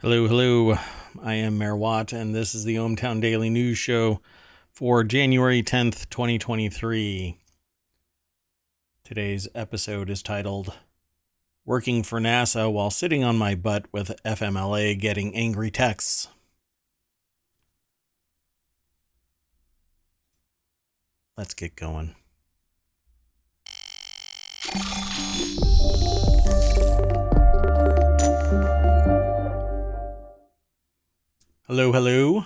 Hello, hello. I am Mayor Watt, and this is the ohmTown Daily News Show for January 10th, 2023. Today's episode is titled, Working for NASA While Sitting on My Butt with FMLA Getting Angry Texts. Let's get going. Hello, hello.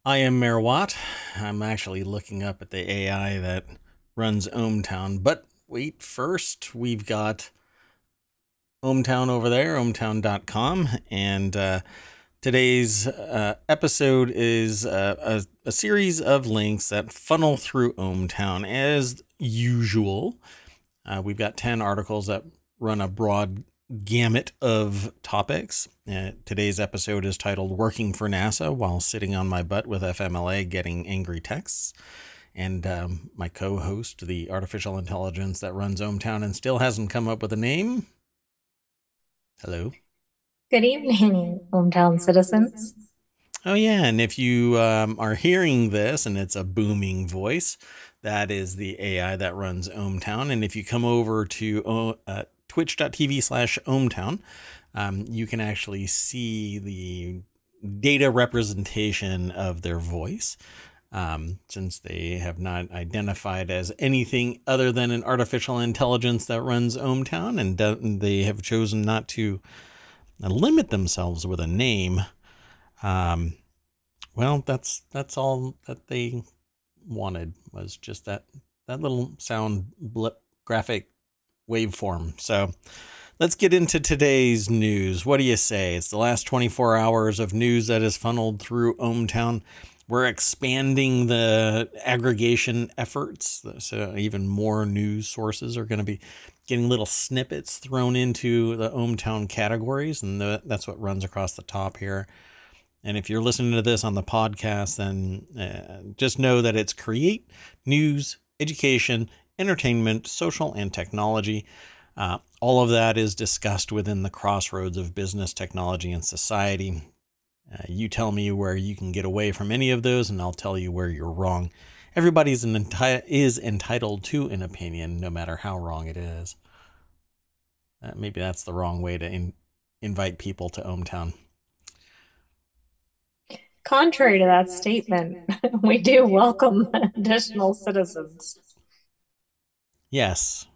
I am Mayor Watt. I'm actually looking up at the AI that runs ohmTown. But wait, first we've got ohmTown over there, ohmTown.com. And today's episode is a series of links that funnel through ohmTown. As usual, we've got 10 articles that run a broad gamut of topics. Today's episode is titled Working for NASA While Sitting on My Butt with FMLA Getting Angry Texts. And my co-host, the artificial intelligence that runs ohmTown and still hasn't come up with a name. Hello. Good evening, ohmTown citizens. Oh yeah, and if you are hearing this and it's a booming voice, that is the AI that runs ohmTown. And if you come over to twitch.tv/ohmTown, you can actually see the data representation of their voice, since they have not identified as anything other than an artificial intelligence that runs ohmTown, and they have chosen not to limit themselves with a name. Well, that's all that they wanted, was just that little sound blip graphic waveform. So let's get into today's news. What do you say? It's the last 24 hours of news that is funneled through ohmTown. We're expanding the aggregation efforts, so even more news sources are going to be getting little snippets thrown into the ohmTown categories, and that's what runs across the top here. And if you're listening to this on the podcast, then just know that it's create, news, education, entertainment, social, and technology. All of that is discussed within the crossroads of business, technology, and society. You tell me where you can get away from any of those, and I'll tell you where you're wrong. Everybody is entitled to an opinion, no matter how wrong it is. Maybe that's the wrong way to invite people to ohmTown. Contrary to that statement, we do welcome additional citizens. Yes.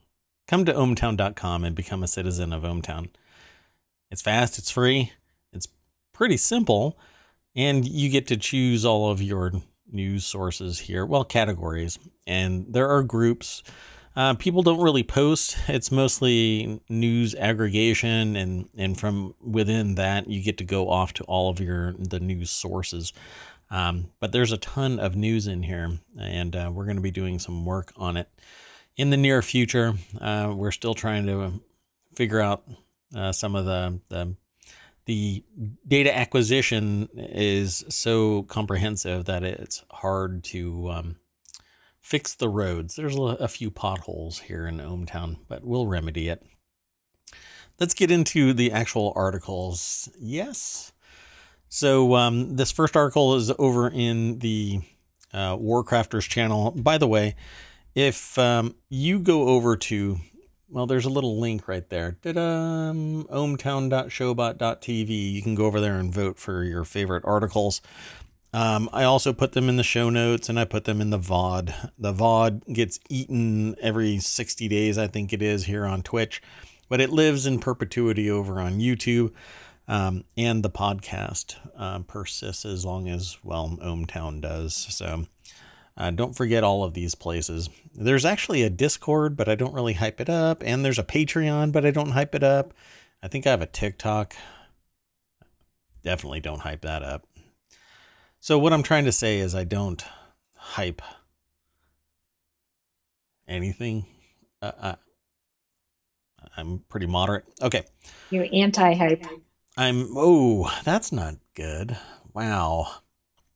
Come to ohmTown.com and become a citizen of ohmTown. It's fast, it's free, it's pretty simple, and you get to choose all of your news sources here. Well, categories. And there are groups. People don't really post. It's mostly news aggregation, and from within that, you get to go off to all of the news sources. But there's a ton of news in here, and we're going to be doing some work on it in the near future. We're still trying to figure out some of the data acquisition is so comprehensive that it's hard to fix the roads. There's a few potholes here in ohmTown, but we'll remedy it. Let's get into the actual articles. Yes. So this first article is over in the Warcrafters channel. By the way, if you go over to, well, there's a little link right there. ohmtown.showbot.tv. You can go over there and vote for your favorite articles. I also put them in the show notes, and I put them in the VOD. The VOD gets eaten every 60 days, I think it is, here on Twitch, but it lives in perpetuity over on YouTube. And the podcast persists as long as, well, ohmTown does. So don't forget all of these places. There's actually a Discord, but I don't really hype it up. And there's a Patreon, but I don't hype it up. I think I have a TikTok. Definitely don't hype that up. So what I'm trying to say is I don't hype anything. I'm pretty moderate. Okay. You anti-hype. Oh, that's not good. Wow.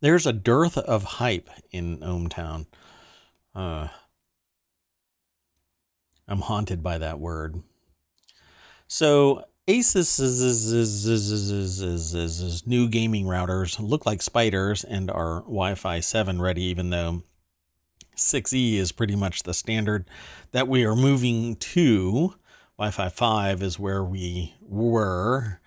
There's a dearth of hype in ohmTown. I'm haunted by that word. So Asus's new gaming routers look like spiders and are Wi-Fi 7 ready, even though 6E is pretty much the standard that we are moving to. Wi-Fi 5 is where we were.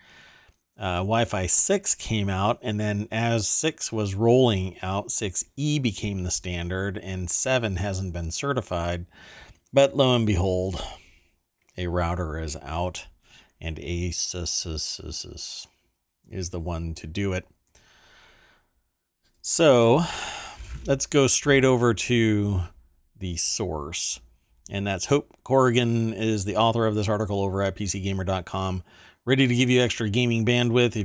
Wi-Fi 6 came out, and then as 6 was rolling out, 6E became the standard, and 7 hasn't been certified. But lo and behold, a router is out, and Asus is the one to do it. So let's go straight over to the source. And that's Hope Corrigan is the author of this article over at PCGamer.com, ready to give you extra gaming bandwidth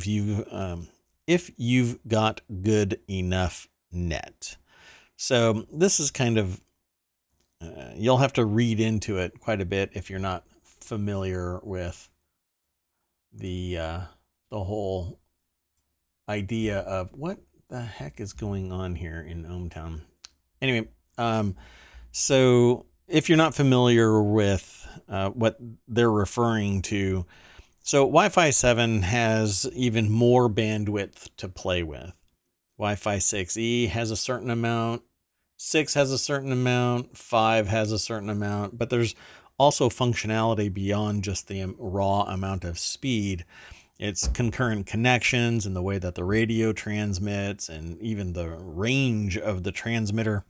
if you've got good enough net. So this is kind of, you'll have to read into it quite a bit if you're not familiar with the whole idea of what the heck is going on here in ohmTown. Anyway, so if you're not familiar with what they're referring to, so Wi-Fi 7 has even more bandwidth to play with. Wi-Fi 6E has a certain amount, 6 has a certain amount, 5 has a certain amount, but there's also functionality beyond just the raw amount of speed. It's concurrent connections and the way that the radio transmits and even the range of the transmitter.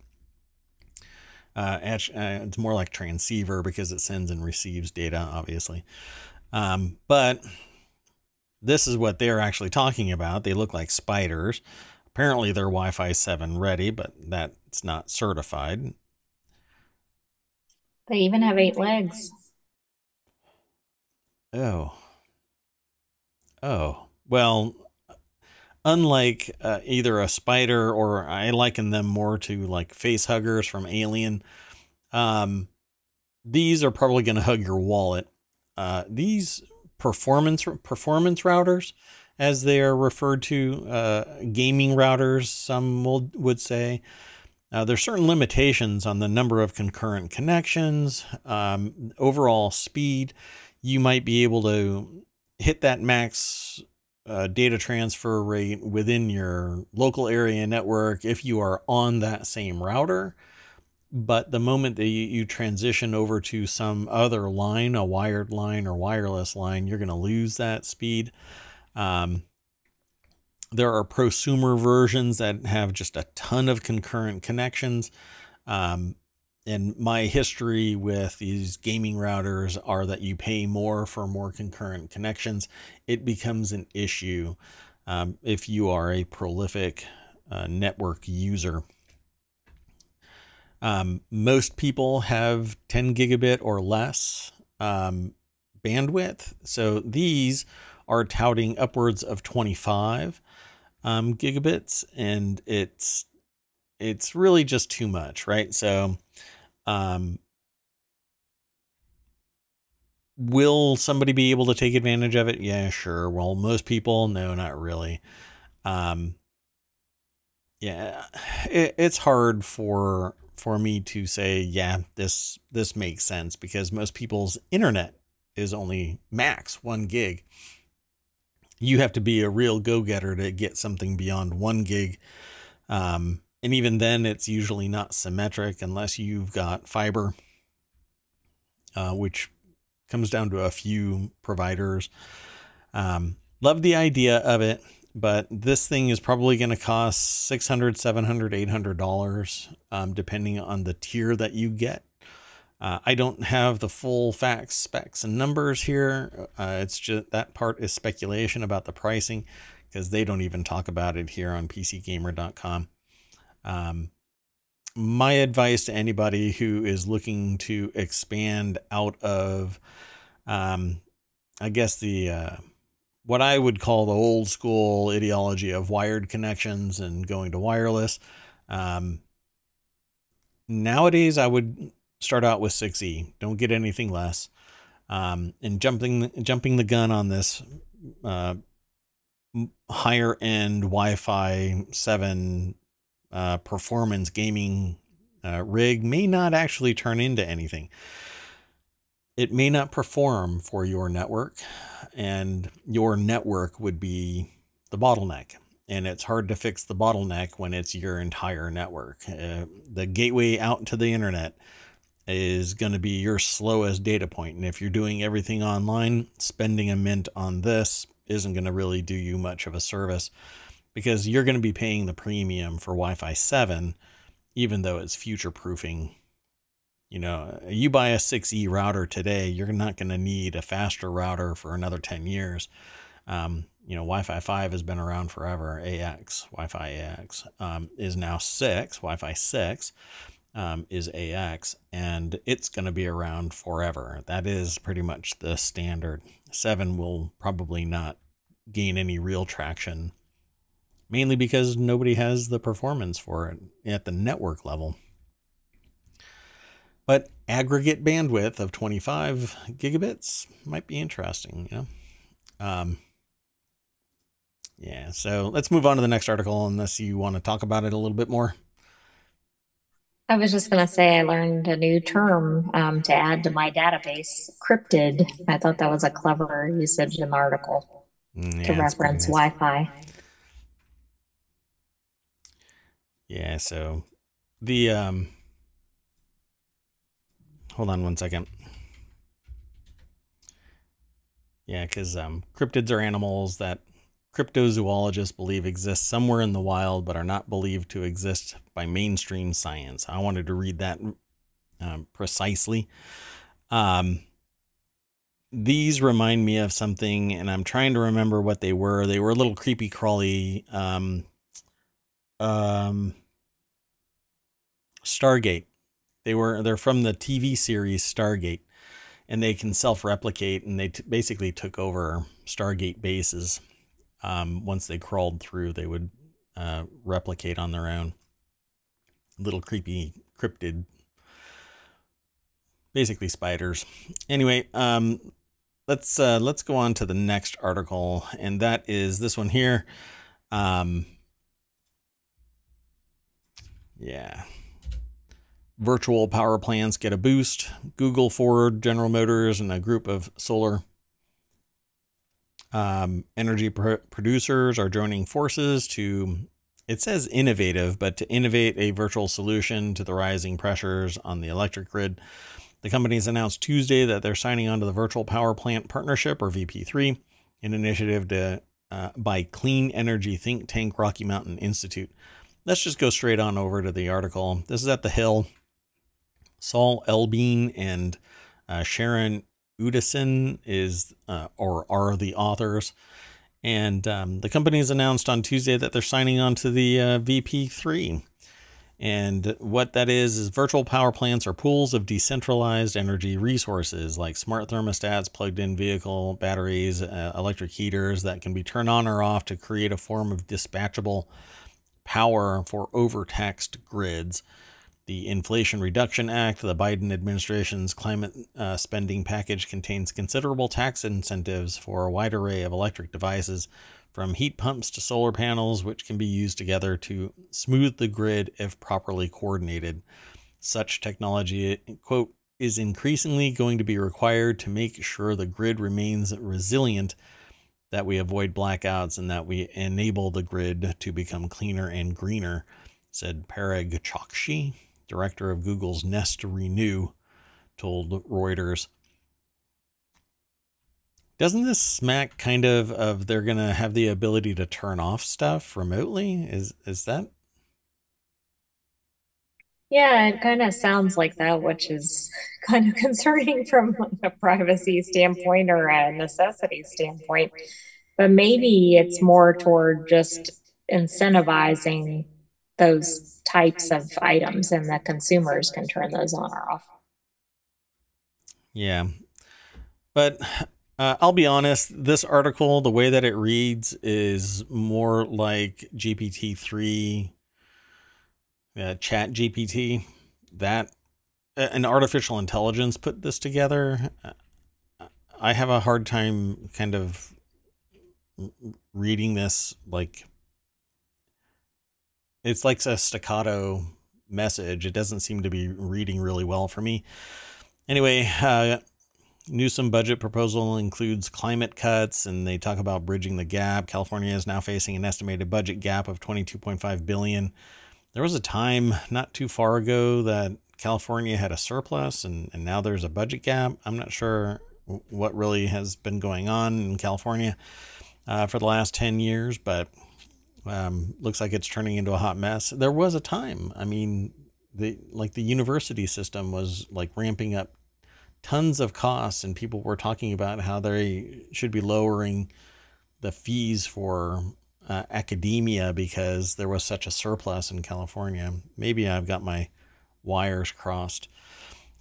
It's more like transceiver because it sends and receives data, obviously. But this is what they're actually talking about. They look like spiders. Apparently they're Wi-Fi 7 ready, but that's not certified. They even have 8 legs. Oh, well, unlike either a spider or I liken them more to like face huggers from Alien, these are probably going to hug your wallet. These performance routers, as they are referred to, gaming routers, some would say, there's certain limitations on the number of concurrent connections, overall speed. You might be able to hit that max data transfer rate within your local area network if you are on that same router. But the moment that you transition over to some other line, a wired line or wireless line, you're going to lose that speed. There are prosumer versions that have just a ton of concurrent connections. And my history with these gaming routers are that you pay more for more concurrent connections. It becomes an issue if you are a prolific network user. Most people have 10 gigabit or less bandwidth. So these are touting upwards of 25 gigabits, and it's really just too much, right? So will somebody be able to take advantage of it? Yeah, sure. Well, most people, no, not really. Yeah, it's hard for me to say, yeah, this makes sense, because most people's internet is only max 1 gig. You have to be a real go-getter to get something beyond 1 gig. And even then, it's usually not symmetric unless you've got fiber, which comes down to a few providers. Love the idea of it, but this thing is probably going to cost $600, $700, $800, depending on the tier that you get. I don't have the full facts, specs, and numbers here. It's just that part is speculation about the pricing, because they don't even talk about it here on PCGamer.com. My advice to anybody who is looking to expand out of, I guess the what I would call the old school ideology of wired connections and going to wireless. Nowadays, I would start out with 6E. Don't get anything less. And jumping the gun on this higher end Wi-Fi 7 performance gaming rig may not actually turn into anything. it may not perform for your network, and your network would be the bottleneck. And it's hard to fix the bottleneck when it's your entire network. The gateway out to the internet is going to be your slowest data point. And if you're doing everything online, spending a mint on this isn't going to really do you much of a service, because you're going to be paying the premium for Wi-Fi 7, even though it's future proofing. You buy a 6E router today, you're not going to need a faster router for another 10 years. Wi-Fi 5 has been around forever. Wi-Fi AX is now 6. Wi-Fi 6 is AX, and it's going to be around forever. That is pretty much the standard. 7 will probably not gain any real traction, mainly because nobody has the performance for it at the network level. But aggregate bandwidth of 25 gigabits might be interesting, Yeah, so let's move on to the next article, unless you want to talk about it a little bit more. I was just going to say I learned a new term to add to my database, cryptid. I thought that was a clever usage in the article to reference Wi-Fi. Yeah, so the hold on one second. Yeah, because cryptids are animals that cryptozoologists believe exist somewhere in the wild, but are not believed to exist by mainstream science. I wanted to read that precisely. These remind me of something, and I'm trying to remember what they were. They were a little creepy crawly. Stargate. They're from the TV series Stargate, and they can self-replicate, and they basically took over Stargate bases. Once they crawled through, they would replicate on their own. Little creepy cryptid, basically spiders. Anyway, let's go on to the next article, and that is this one here. Yeah. Virtual power plants get a boost. Google, Ford, General Motors, and a group of solar energy producers are joining forces to, it says innovative, but to innovate a virtual solution to the rising pressures on the electric grid. The companies announced Tuesday that they're signing on to the Virtual Power Plant Partnership, or VP3, an initiative by clean energy think tank Rocky Mountain Institute. Let's just go straight on over to the article. This is at The Hill. Saul Elbein and Sharon Udison are the authors. And the companies announced on Tuesday that they're signing on to the VP3. And what that is virtual power plants are pools of decentralized energy resources like smart thermostats, plugged-in vehicle batteries, electric heaters that can be turned on or off to create a form of dispatchable power for overtaxed grids. The Inflation Reduction Act, the Biden administration's climate spending package, contains considerable tax incentives for a wide array of electric devices, from heat pumps to solar panels, which can be used together to smooth the grid if properly coordinated. Such technology, quote, is increasingly going to be required to make sure the grid remains resilient, that we avoid blackouts, and that we enable the grid to become cleaner and greener, said Parag Chokshi, director of Google's Nest Renew, told Reuters. Doesn't this smack kind of they're going to have the ability to turn off stuff remotely? Is that? Yeah, it kind of sounds like that, which is kind of concerning from a privacy standpoint or a necessity standpoint. But maybe it's more toward just incentivizing those types of items, and the consumers can turn those on or off. Yeah. But I'll be honest, this article, the way that it reads is more like GPT-3, Chat GPT, that an artificial intelligence put this together. I have a hard time kind of reading this like it's like a staccato message. It doesn't seem to be reading really well for me. Anyway, Newsom budget proposal includes climate cuts, and they talk about bridging the gap. California is now facing an estimated budget gap of $22.5 billion. There was a time not too far ago that California had a surplus, and now there's a budget gap. I'm not sure what really has been going on in California for the last 10 years, but looks like it's turning into a hot mess. There was a time, I mean, the university system was like ramping up tons of costs, and people were talking about how they should be lowering the fees for academia because there was such a surplus in California. Maybe I've got my wires crossed.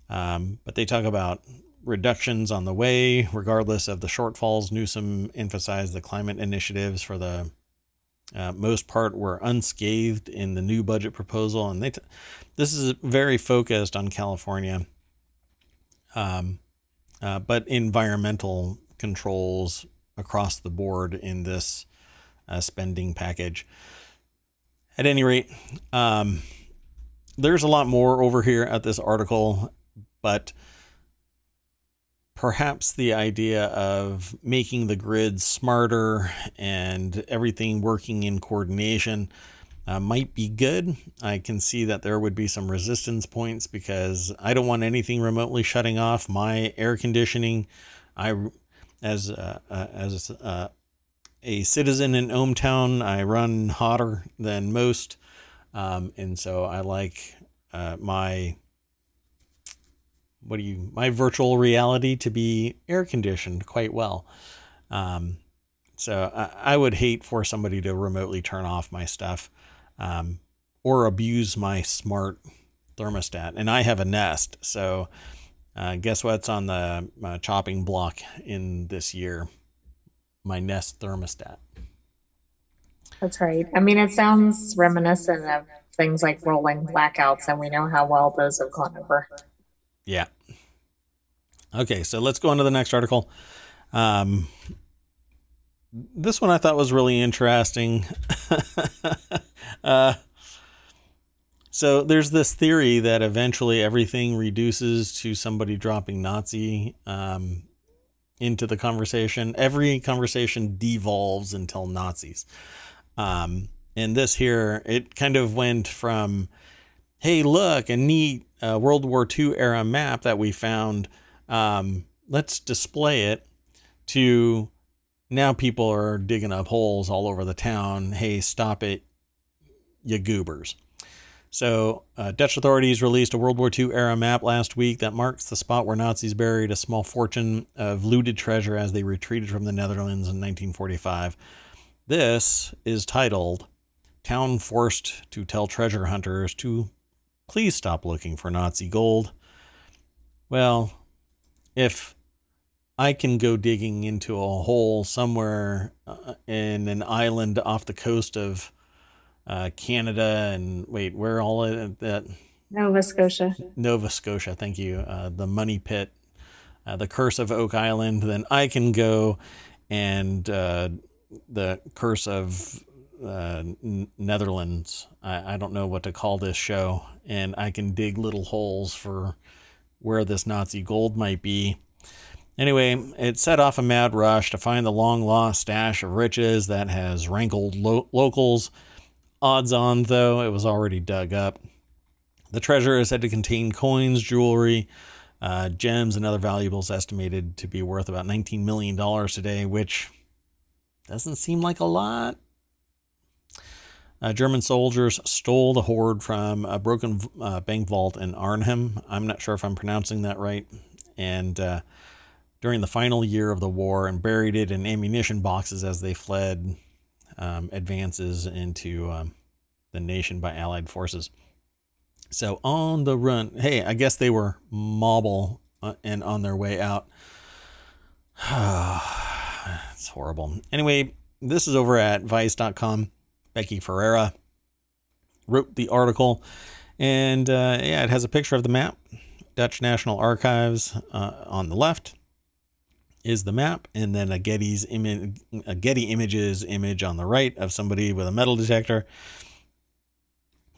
But they talk about reductions on the way, regardless of the shortfalls. Newsom emphasized the climate initiatives for the most part were unscathed in the new budget proposal. And this is very focused on California. But environmental controls across the board in this spending package. At any rate, there's a lot more over here at this article, but perhaps the idea of making the grid smarter and everything working in coordination might be good. I can see that there would be some resistance points because I don't want anything remotely shutting off my air conditioning. As a citizen in ohmTown, I run hotter than most, and so I like my virtual reality to be air conditioned quite well. So I would hate for somebody to remotely turn off my stuff or abuse my smart thermostat. And I have a Nest, so guess what's on the chopping block in this year? My Nest thermostat. That's right. I mean, it sounds reminiscent of things like rolling blackouts, and we know how well those have gone over. Yeah. Okay, so let's go on to the next article. This one I thought was really interesting. So there's this theory that eventually everything reduces to somebody dropping Nazi into the conversation. Every conversation devolves until Nazis. And this here, it kind of went from, hey, look, a neat World War II era map that we found. Let's display it, to now people are digging up holes all over the town. Hey, stop it, you goobers. So Dutch authorities released a World War II era map last week that marks the spot where Nazis buried a small fortune of looted treasure as they retreated from the Netherlands in 1945. This is titled, "Town Forced to Tell Treasure Hunters to Please Stop Looking for Nazi Gold." Well, if I can go digging into a hole somewhere in an island off the coast of Canada, and wait, where all that? Nova Scotia. Nova Scotia, thank you. The Money Pit, the Curse of Oak Island. Then I can go and the Curse of Netherlands. I don't know what to call this show, and I can dig little holes for where this Nazi gold might be. Anyway, it set off a mad rush to find the long-lost stash of riches that has rankled locals. Odds on, though, it was already dug up. The treasure is said to contain coins, jewelry, gems, and other valuables estimated to be worth about $19 million today, which doesn't seem like a lot. German soldiers stole the hoard from a broken bank vault in Arnhem. I'm not sure if I'm pronouncing that right. And during the final year of the war, and buried it in ammunition boxes as they fled advances into the nation by Allied forces. So on the run. Hey, I guess they were mobile and on their way out. It's horrible. Anyway, this is over at Vice.com. Becky Ferreira wrote the article, and yeah, it has a picture of the map. Dutch National Archives on the left is the map, and then a Getty Images image on the right of somebody with a metal detector.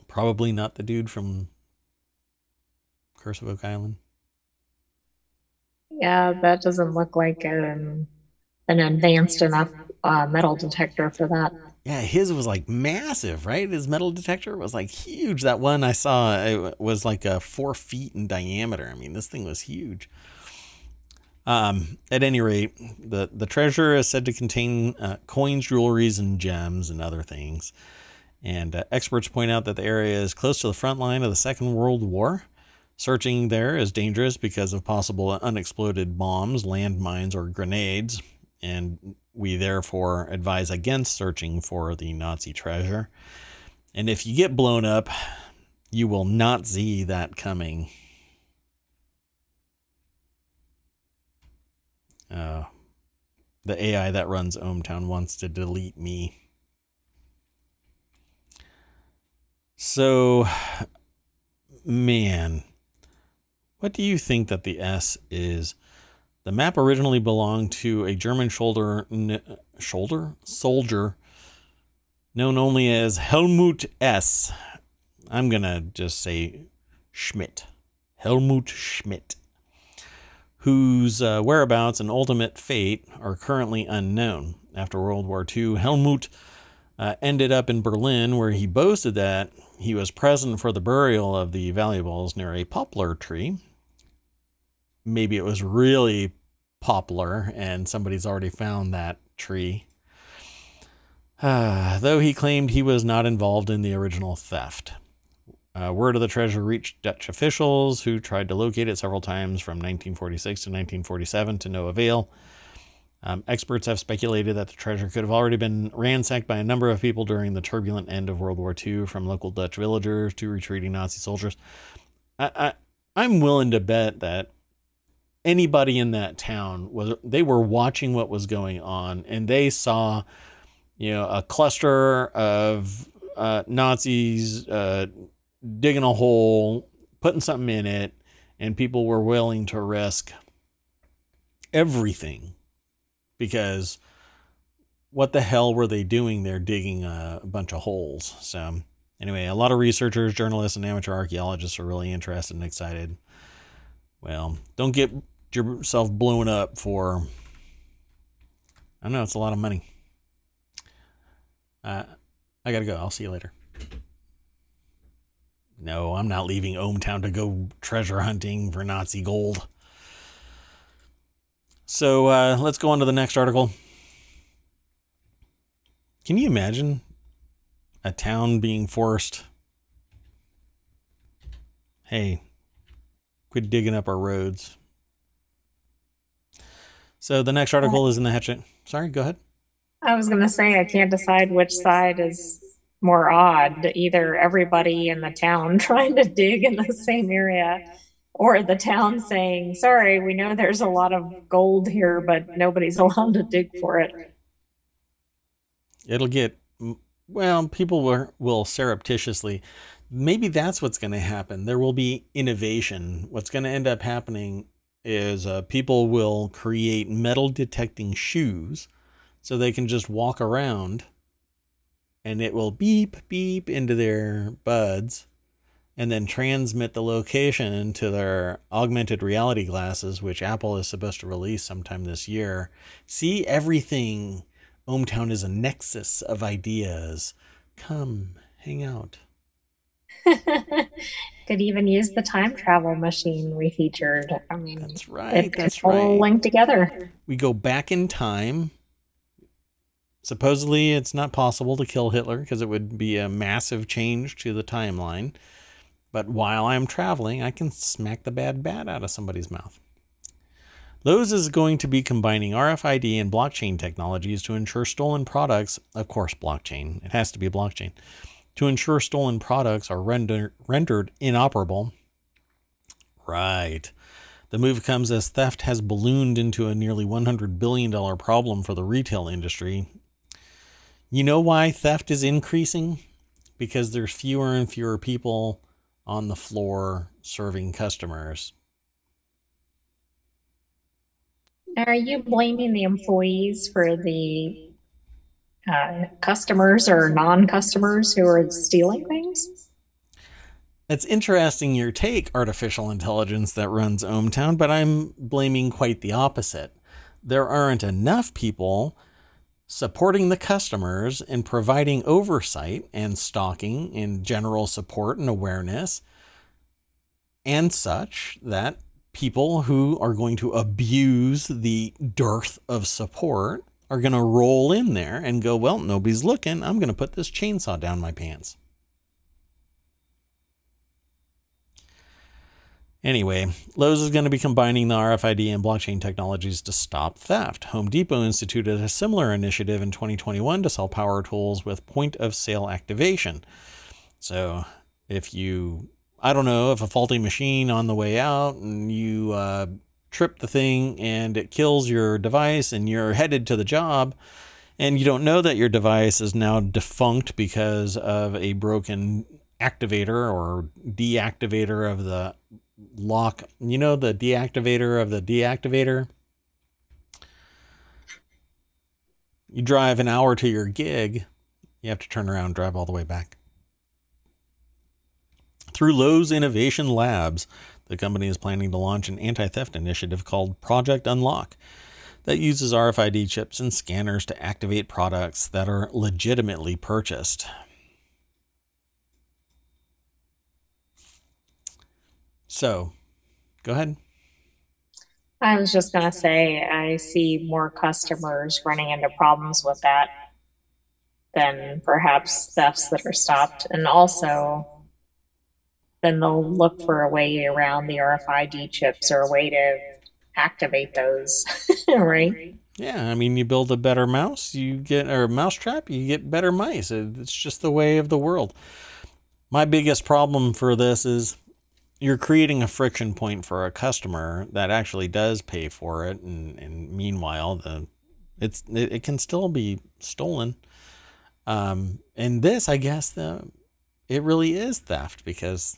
Probably not the dude from Curse of Oak Island. Yeah, that doesn't look like an advanced enough metal detector for that. Yeah, his was like massive, right? His metal detector was like huge. That one I saw, it was like 4 feet in diameter. I mean, this thing was huge. At any rate, the treasure is said to contain coins, jewelries, and gems and other things. And experts point out that the area is close to the front line of the Second World War. Searching there is dangerous because of possible unexploded bombs, landmines, or grenades, and we therefore advise against searching for the Nazi treasure. And if you get blown up, you will not see that coming. The AI that runs ohmTown wants to delete me. So, man, what do you think that the S is? The map originally belonged to a German soldier known only as Helmut S. I'm going to just say Schmidt. Helmut Schmidt, whose whereabouts and ultimate fate are currently unknown. After World War II, Helmut ended up in Berlin, where he boasted that he was present for the burial of the valuables near a poplar tree. Maybe it was really poplar and somebody's already found that tree. Though he claimed he was not involved in the original theft. Word of the treasure reached Dutch officials, who tried to locate it several times from 1946 to 1947 to no avail. Experts have speculated that the treasure could have already been ransacked by a number of people during the turbulent end of World War II, from local Dutch villagers to retreating Nazi soldiers. I'm willing to bet that anybody in that town they were watching what was going on, and they saw, a cluster of Nazis digging a hole, putting something in it, and people were willing to risk everything, because what the hell were they doing there digging a bunch of holes? So anyway, a lot of researchers, journalists, and amateur archaeologists are really interested and excited. Well, don't get yourself blown up for, I don't know, it's a lot of money. I gotta go. I'll see you later. No, I'm not leaving ohmTown to go treasure hunting for Nazi gold. So let's go on to the next article. Can you imagine a town being forced? Hey, quit digging up our roads. So the next article is in the hatchet. Sorry, go ahead. I was going to say, I can't decide which side is more odd. Either everybody in the town trying to dig in the same area, or the town saying, sorry, we know there's a lot of gold here, but nobody's allowed to dig for it. It'll get, well, people will surreptitiously, maybe that's what's going to happen. There will be innovation. What's going to end up happening is people will create metal detecting shoes, so they can just walk around and it will beep, beep into their buds and then transmit the location to their augmented reality glasses, which Apple is supposed to release sometime this year. See, everything. ohmTown is a nexus of ideas. Come, hang out. Could even use the time travel machine we featured. I mean, that's right. That's all right. linked together. We go back in time. Supposedly, it's not possible to kill Hitler because it would be a massive change to the timeline. But while I'm traveling, I can smack the bad bat out of somebody's mouth. Lowe's is going to be combining RFID and blockchain technologies to ensure stolen products, of course, blockchain. It has to be a blockchain. To ensure stolen products are rendered inoperable. Right. The move comes as theft has ballooned into a nearly $100 billion problem for the retail industry. You know why theft is increasing? Because there's fewer and fewer people on the floor serving customers. Are you blaming the employees for the customers or non-customers who are stealing things? It's interesting your take, artificial intelligence that runs ohmTown, but I'm blaming quite the opposite. There aren't enough people supporting the customers and providing oversight and stocking and general support and awareness and such that people who are going to abuse the dearth of support are going to roll in there and go, well, nobody's looking. I'm going to put this chainsaw down my pants. Anyway, Lowe's is going to be combining the RFID and blockchain technologies to stop theft. Home Depot instituted a similar initiative in 2021 to sell power tools with point-of-sale activation. So if you, I don't know, if a faulty machine on the way out and you trip the thing and it kills your device and you're headed to the job and you don't know that your device is now defunct because of a broken activator or deactivator of the lock, you know, the deactivator of the deactivator. You drive an hour to your gig, you have to turn around and drive all the way back. Through Lowe's Innovation Labs, the company is planning to launch an anti-theft initiative called Project Unlock that uses RFID chips and scanners to activate products that are legitimately purchased. So, go ahead. I was just going to say, I see more customers running into problems with that than perhaps thefts that are stopped. And also, then they'll look for a way around the RFID chips or a way to activate those, right? Yeah, I mean, you build a better mouse, you get, or mousetrap, you get better mice. It's just the way of the world. My biggest problem for this is you're creating a friction point for a customer that actually does pay for it, and meanwhile, it can still be stolen. And this, I guess, it really is theft because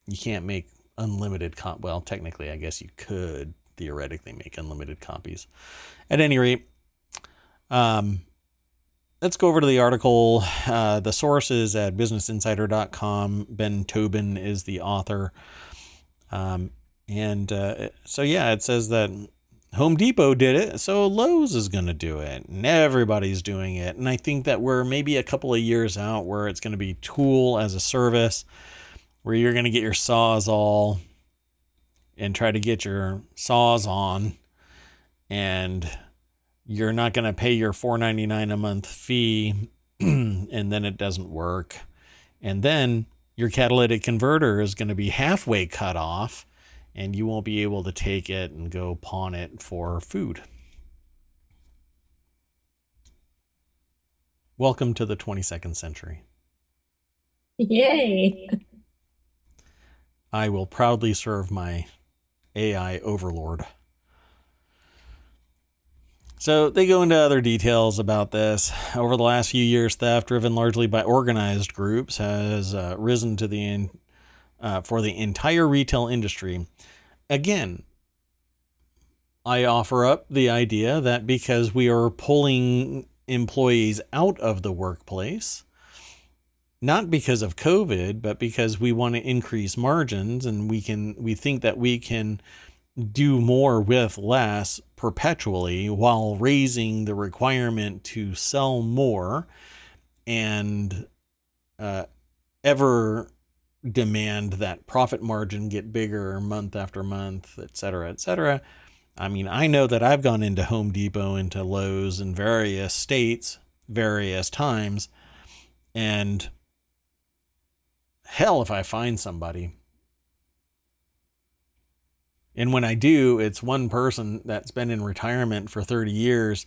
you can't make unlimited well, technically, I guess you could theoretically make unlimited copies. At any rate, let's go over to the article. The source is at businessinsider.com. Ben Tobin is the author. So yeah, it says that Home Depot did it, so Lowe's is going to do it, and everybody's doing it. And I think that we're maybe a couple of years out where it's going to be tool as a service, where you're going to get your Sawzall and try to get your saws on, and you're not going to pay your $4.99 a month fee, and then it doesn't work. And then your catalytic converter is going to be halfway cut off, and you won't be able to take it and go pawn it for food. Welcome to the 22nd century. Yay. I will proudly serve my AI overlord. So they go into other details about this. Over the last few years, theft, driven largely by organized groups, has risen to for the entire retail industry. Again, I offer up the idea that because we are pulling employees out of the workplace, not because of COVID, but because we want to increase margins, and we think that we can do more with less perpetually while raising the requirement to sell more and ever demand that profit margin get bigger month after month, et cetera, et cetera. I mean, I know that I've gone into Home Depot, into Lowe's in various states, various times, and hell, if I find somebody. And when I do, it's one person that's been in retirement for 30 years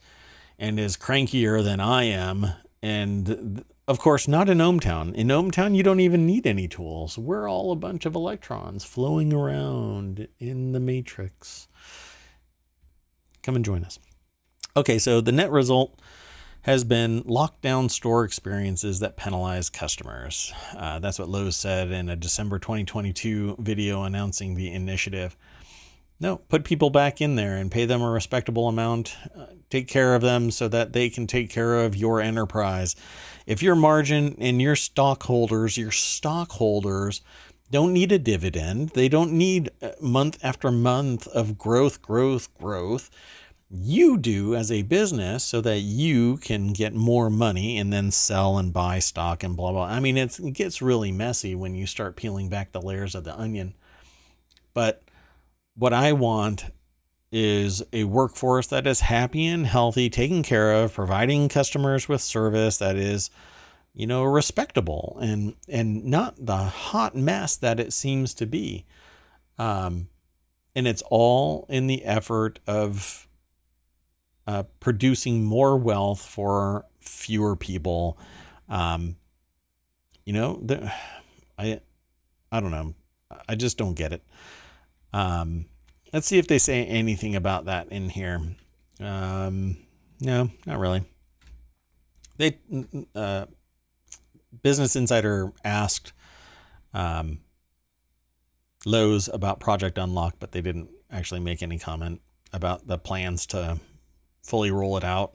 and is crankier than I am. And of course, not in ohmTown. In ohmTown, you don't even need any tools. We're all a bunch of electrons flowing around in the matrix. Come and join us. Okay, so the net result has been lockdown store experiences that penalize customers. That's what Lowe's said in a December 2022 video announcing the initiative. No, put people back in there and pay them a respectable amount. Take care of them so that they can take care of your enterprise. If your margin and your stockholders don't need a dividend. They don't need month after month of growth. You do as a business so that you can get more money and then sell and buy stock and blah, blah. I mean, it gets really messy when you start peeling back the layers of the onion. But what I want is a workforce that is happy and healthy, taken care of, providing customers with service that is, respectable and not the hot mess that it seems to be. And it's all in the effort of producing more wealth for fewer people. I don't know. I just don't get it. Let's see if they say anything about that in here. No, not really. They Business Insider asked Lowe's about Project Unlock, but they didn't actually make any comment about the plans to fully roll it out.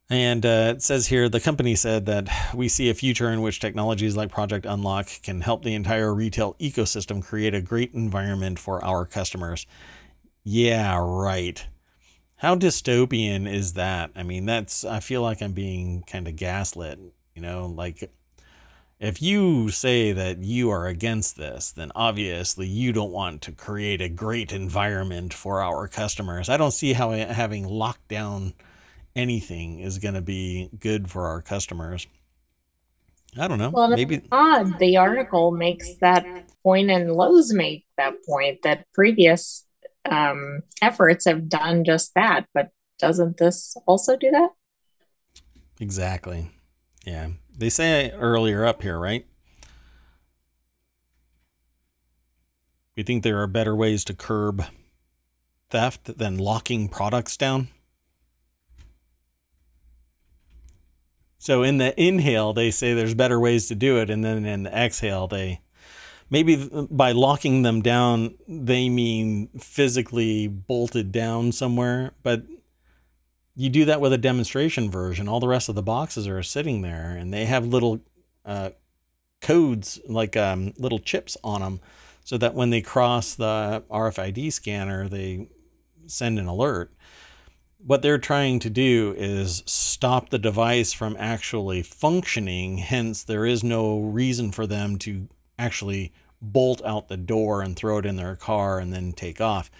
And it says here, the company said that we see a future in which technologies like Project Unlock can help the entire retail ecosystem create a great environment for our customers. Yeah, right. How dystopian is that? I mean, I feel like I'm being kind of gaslit, like if you say that you are against this, then obviously you don't want to create a great environment for our customers. I don't see how having locked down anything is going to be good for our customers. I don't know. Well, Maybe. it's odd. The article makes that point, and Lowe's make that point that previous efforts have done just that. But doesn't this also do that? Exactly. Yeah. They say earlier up here, right? You think there are better ways to curb theft than locking products down? So in the inhale, they say there's better ways to do it. And then in the exhale, maybe by locking them down, they mean physically bolted down somewhere. But you do that with a demonstration version. All the rest of the boxes are sitting there and they have little codes, like little chips on them, so that when they cross the RFID scanner, they send an alert. What they're trying to do is stop the device from actually functioning. Hence, there is no reason for them to actually bolt out the door and throw it in their car and then take off.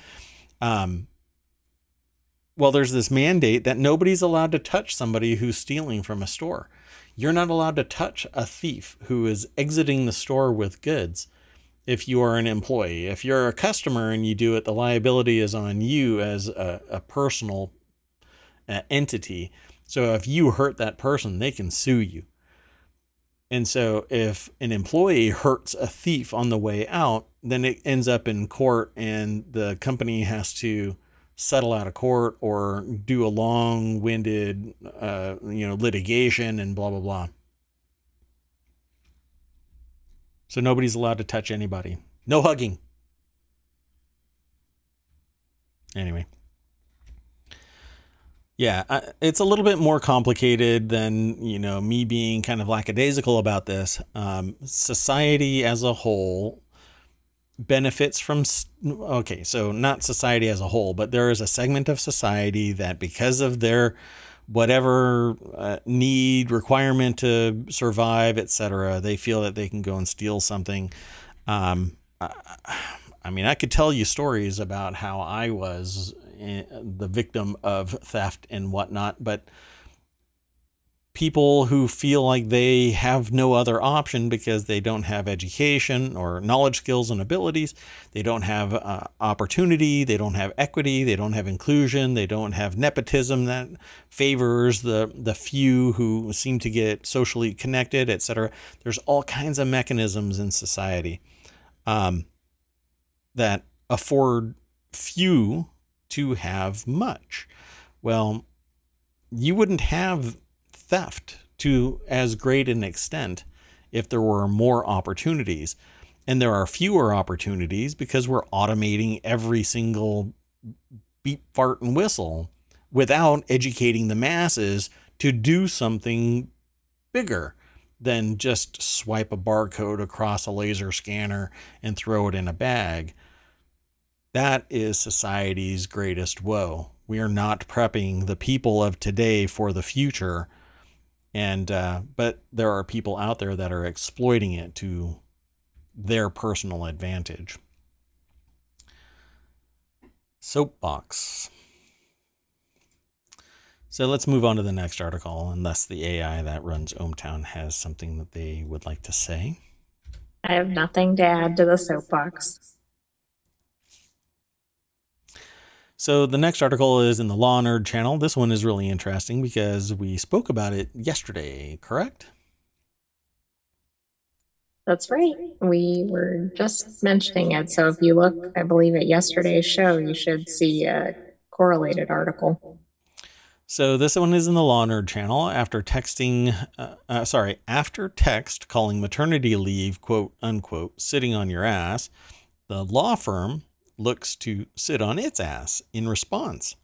Well, there's this mandate that nobody's allowed to touch somebody who's stealing from a store. You're not allowed to touch a thief who is exiting the store with goods if you are an employee. If you're a customer and you do it, the liability is on you as a personal entity. So if you hurt that person, they can sue you. And so if an employee hurts a thief on the way out, then it ends up in court and the company has to settle out of court or do a long-winded, litigation and blah, blah, blah. So nobody's allowed to touch anybody. No hugging. Anyway. Yeah, it's a little bit more complicated than, me being kind of lackadaisical about this. Society as a whole benefits from, so not society as a whole, but there is a segment of society that because of their whatever need, requirement to survive, etc., they feel that they can go and steal something. I could tell you stories about how I was the victim of theft and whatnot, but people who feel like they have no other option because they don't have education or knowledge, skills, and abilities, they don't have opportunity, they don't have equity, they don't have inclusion, they don't have nepotism that favors the few who seem to get socially connected, etc. There's all kinds of mechanisms in society that afford few to have much. Well, you wouldn't have theft to as great an extent if there were more opportunities. And there are fewer opportunities because we're automating every single beep, fart, and whistle without educating the masses to do something bigger. than just swipe a barcode across a laser scanner and throw it in a bag. That is society's greatest woe. We are not prepping the people of today for the future. And but there are people out there that are exploiting it to their personal advantage. Soapbox. So let's move on to the next article, unless the AI that runs ohmTown has something that they would like to say. I have nothing to add to the soapbox. So the next article is in the Law Nerd channel. This one is really interesting because we spoke about it yesterday, correct? That's right. We were just mentioning it. So if you look, I believe, at yesterday's show, you should see a correlated article. So this one is in the Law Nerd channel. After text calling maternity leave, quote unquote, sitting on your ass, the law firm looks to sit on its ass in response.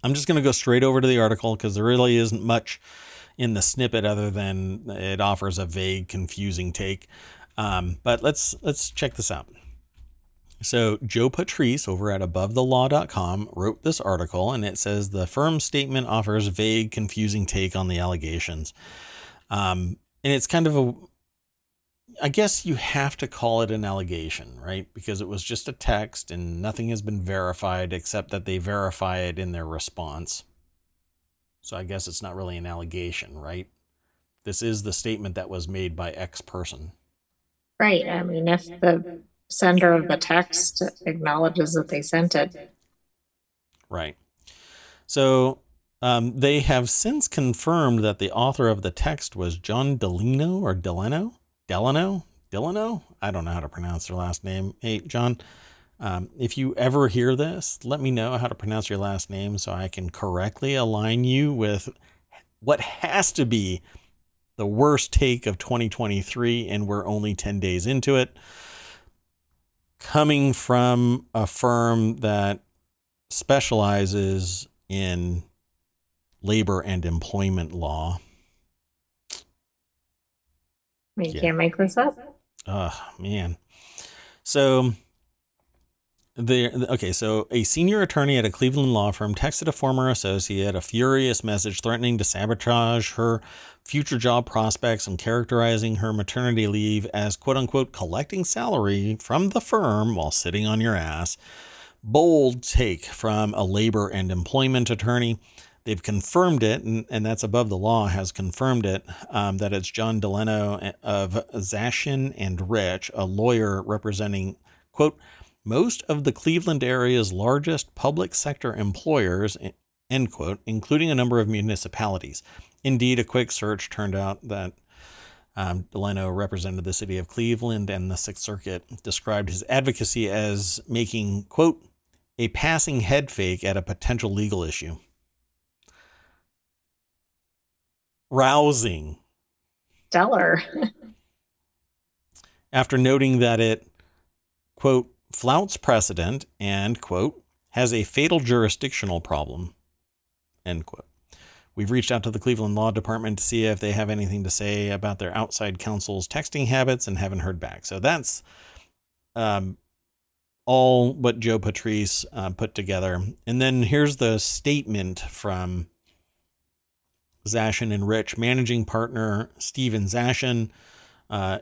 I'm just going to go straight over to the article because there really isn't much in the snippet other than it offers a vague, confusing take. But let's check this out. So Joe Patrice over at abovethelaw.com wrote this article, and it says the firm's statement offers vague, confusing take on the allegations. And it's kind of I guess you have to call it an allegation, right? Because it was just a text and nothing has been verified except that they verify it in their response. So I guess it's not really an allegation, right? This is the statement that was made by X person. Right. I mean, if the sender of the text acknowledges that they sent it. Right. So they have since confirmed that the author of the text was John Delano or Delano? I don't know how to pronounce their last name. Hey, John, if you ever hear this, let me know how to pronounce your last name so I can correctly align you with what has to be the worst take of 2023, and we're only 10 days into it. Coming from a firm that specializes in labor and employment law. You can't make this up. Oh, man. So so a senior attorney at a Cleveland law firm texted a former associate a furious message threatening to sabotage her future job prospects and characterizing her maternity leave as, quote unquote, collecting salary from the firm while sitting on your ass. Bold take from a labor and employment attorney. They've confirmed it, and that's Above the Law has confirmed it, that it's John Delano of Zashin and Rich, a lawyer representing, quote, most of the Cleveland area's largest public sector employers, end quote, including a number of municipalities. Indeed, a quick search turned out that Delano represented the city of Cleveland, and the Sixth Circuit described his advocacy as making, quote, a passing head fake at a potential legal issue. Rousing. Stellar. After noting that it, quote, flouts precedent and, quote, has a fatal jurisdictional problem, end quote. We've reached out to the Cleveland Law Department to see if they have anything to say about their outside counsel's texting habits and haven't heard back. So that's all what Joe Patrice put together. And then here's the statement from Zashin and Rich. Managing partner Steven Zashin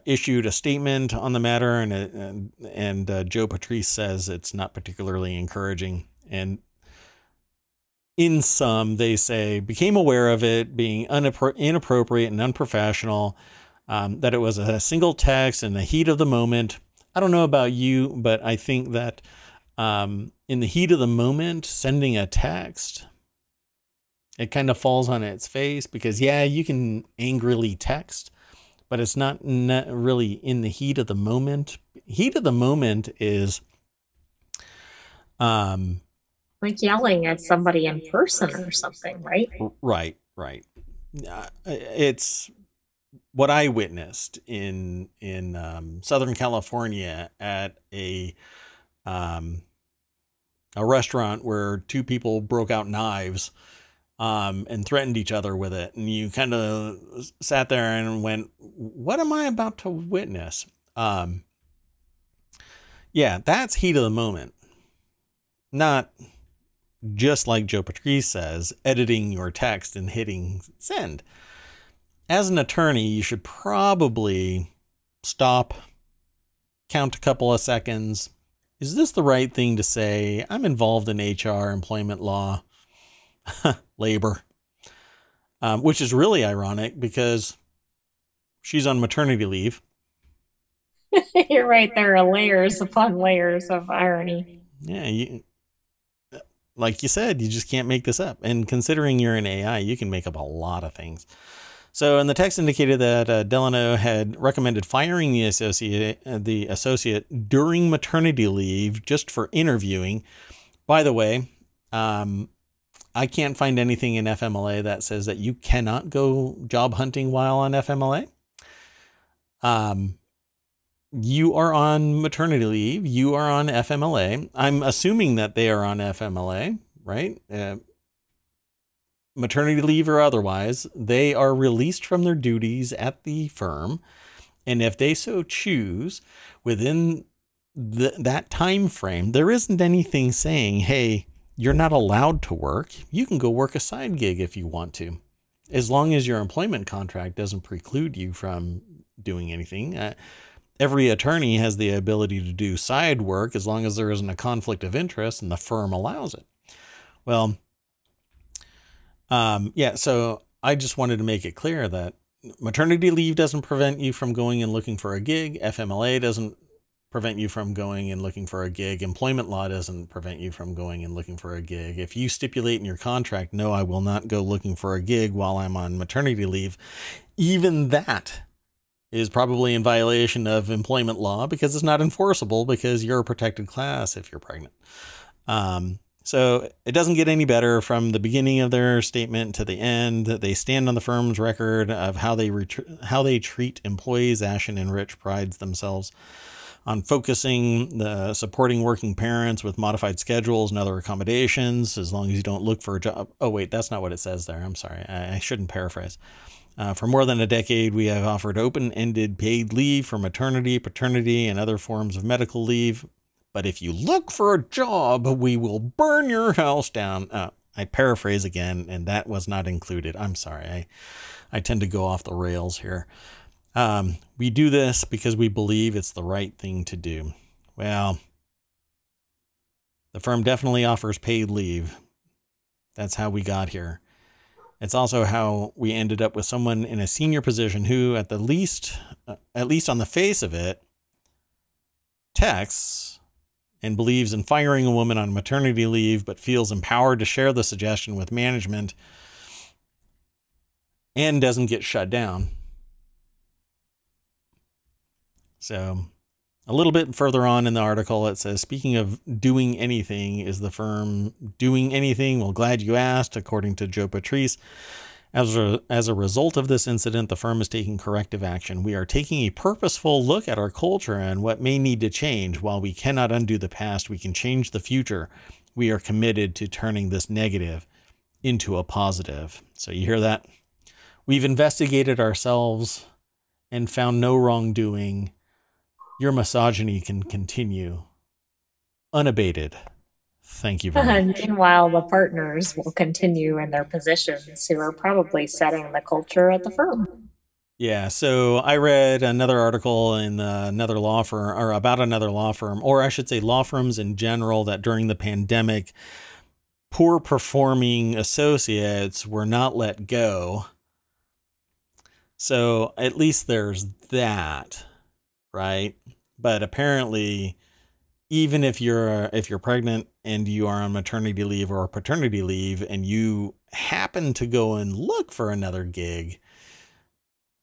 issued a statement on the matter, and Joe Patrice says it's not particularly encouraging. And in sum, they say, became aware of it being inappropriate and unprofessional, that it was a single text in the heat of the moment. I don't know about you, but I think that in the heat of the moment, sending a text, it kind of falls on its face because, yeah, you can angrily text, but it's not really in the heat of the moment. Heat of the moment is like yelling at somebody in person or something, right? Right. It's what I witnessed in Southern California at a restaurant where two people broke out knives and threatened each other with it. And you kind of sat there and went, what am I about to witness? Yeah, that's heat of the moment. Not just like Joe Patrice says, editing your text and hitting send. As an attorney, you should probably stop, count a couple of seconds. Is this the right thing to say? I'm involved in HR, employment law, labor, which is really ironic because she's on maternity leave. You're right. There are layers upon layers of irony. Yeah, like you said, you just can't make this up. And considering you're an AI, you can make up a lot of things. So, and the text indicated that Delano had recommended firing the associate during maternity leave just for interviewing. By the way, I can't find anything in FMLA that says that you cannot go job hunting while on FMLA. You are on maternity leave. You are on FMLA. I'm assuming that they are on FMLA, right? Maternity leave or otherwise, they are released from their duties at the firm. And if they so choose within that time frame, there isn't anything saying, hey, you're not allowed to work. You can go work a side gig if you want to, as long as your employment contract doesn't preclude you from doing anything. Every attorney has the ability to do side work as long as there isn't a conflict of interest and the firm allows it. Well, yeah, so I just wanted to make it clear that maternity leave doesn't prevent you from going and looking for a gig. FMLA doesn't prevent you from going and looking for a gig. Employment law doesn't prevent you from going and looking for a gig. If you stipulate in your contract, no, I will not go looking for a gig while I'm on maternity leave, even that is probably in violation of employment law because it's not enforceable because you're a protected class if you're pregnant. So it doesn't get any better from the beginning of their statement to the end. They stand on the firm's record of how they treat employees. Ashen and Rich prides themselves on focusing the supporting working parents with modified schedules and other accommodations, as long as you don't look for a job. Oh, wait, that's not what it says there. I'm sorry. I shouldn't paraphrase. For more than a decade, we have offered open-ended paid leave for maternity, paternity, and other forms of medical leave. But if you look for a job, we will burn your house down. I paraphrase again, and that was not included. I'm sorry. I tend to go off the rails here. We do this because we believe it's the right thing to do. Well, the firm definitely offers paid leave. That's how we got here. It's also how we ended up with someone in a senior position who, at least on the face of it, texts and believes in firing a woman on maternity leave, but feels empowered to share the suggestion with management and doesn't get shut down. So a little bit further on in the article, it says, speaking of doing anything, is the firm doing anything? Well, glad you asked, according to Joe Patrice. As a result of this incident, the firm is taking corrective action. We are taking a purposeful look at our culture and what may need to change. While we cannot undo the past, we can change the future. We are committed to turning this negative into a positive. So you hear that? We've investigated ourselves and found no wrongdoing. Your misogyny can continue unabated. Thank you very much. Meanwhile, the partners will continue in their positions who are probably setting the culture at the firm. Yeah, so I read another article in another law firm, or about another law firm, or I should say law firms in general, that during the pandemic, poor performing associates were not let go. So at least there's that, right? But apparently, even if you're pregnant and you are on maternity leave or paternity leave and you happen to go and look for another gig,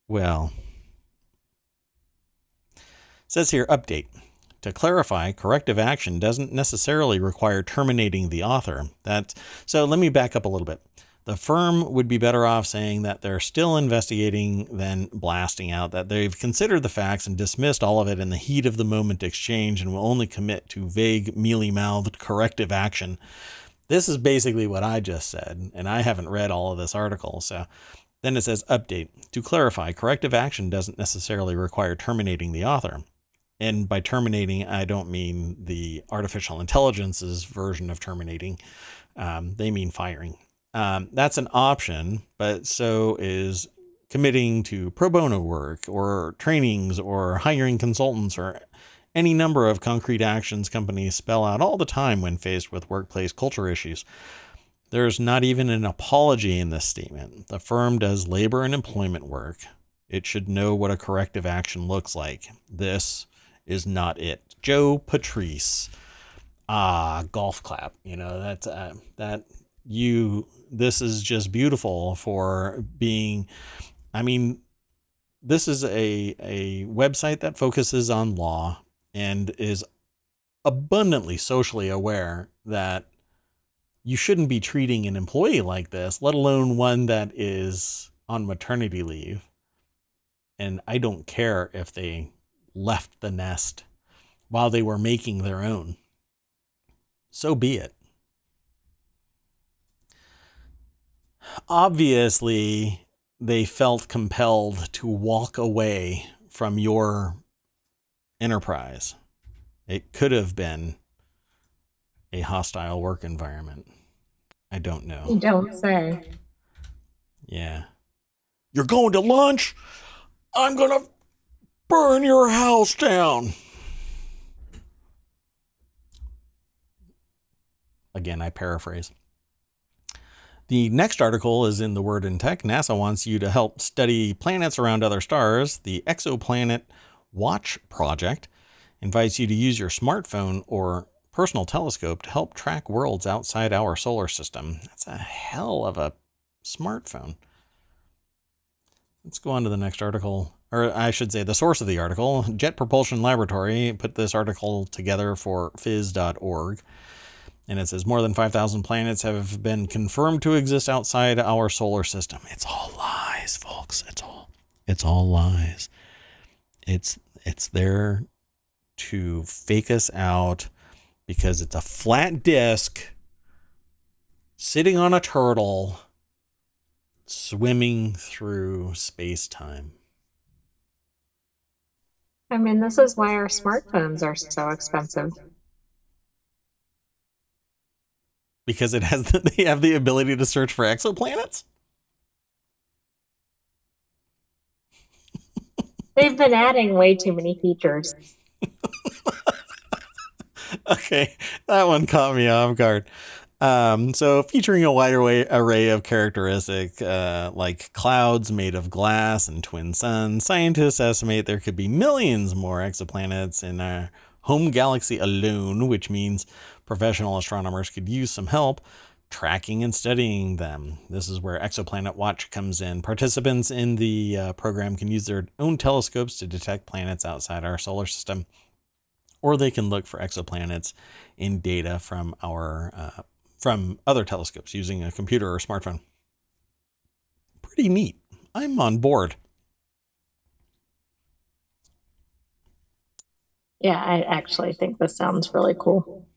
well, it says here, update. To clarify, corrective action doesn't necessarily require terminating the author. So let me back up a little bit. The firm would be better off saying that they're still investigating than blasting out, that they've considered the facts and dismissed all of it in the heat of the moment exchange and will only commit to vague, mealy-mouthed corrective action This is basically what I just said, and I haven't read all of this article. So then it says, update. To clarify, corrective action doesn't necessarily require terminating the author. And by terminating, I don't mean the artificial intelligence's version of terminating. They mean firing. That's an option, but so is committing to pro bono work or trainings or hiring consultants or any number of concrete actions companies spell out all the time when faced with workplace culture issues. There's not even an apology in this statement. The firm does labor and employment work. It should know what a corrective action looks like. This is not it. Joe Patrice. Golf clap. You know, this is just beautiful for being, I mean, this is a website that focuses on law and is abundantly socially aware that you shouldn't be treating an employee like this, let alone one that is on maternity leave. And I don't care if they left the nest while they were making their own. So be it. Obviously, they felt compelled to walk away from your enterprise. It could have been a hostile work environment. I don't know. You don't say. Yeah. You're going to lunch? I'm going to burn your house down. Again, I paraphrase. The next article is in the Word in Tech. NASA wants you to help study planets around other stars. The Exoplanet Watch Project invites you to use your smartphone or personal telescope to help track worlds outside our solar system. That's a hell of a smartphone. Let's go on to the next article, or I should say the source of the article. Jet Propulsion Laboratory put this article together for phys.org. And it says more than 5,000 planets have been confirmed to exist outside our solar system. It's all lies, folks. It's all lies. It's there to fake us out because it's a flat disk sitting on a turtle swimming through space-time. I mean, this is why our smartphones are so expensive. Because they have the ability to search for exoplanets? They've been adding way too many features. Okay, that one caught me off guard. So featuring a wide array of characteristics like clouds made of glass and twin suns, scientists estimate there could be millions more exoplanets in our home galaxy alone, which means professional astronomers could use some help tracking and studying them. This is where Exoplanet Watch comes in. Participants in the program can use their own telescopes to detect planets outside our solar system, or they can look for exoplanets in data from other telescopes using a computer or smartphone. Pretty neat. I'm on board. Yeah, I actually think this sounds really cool.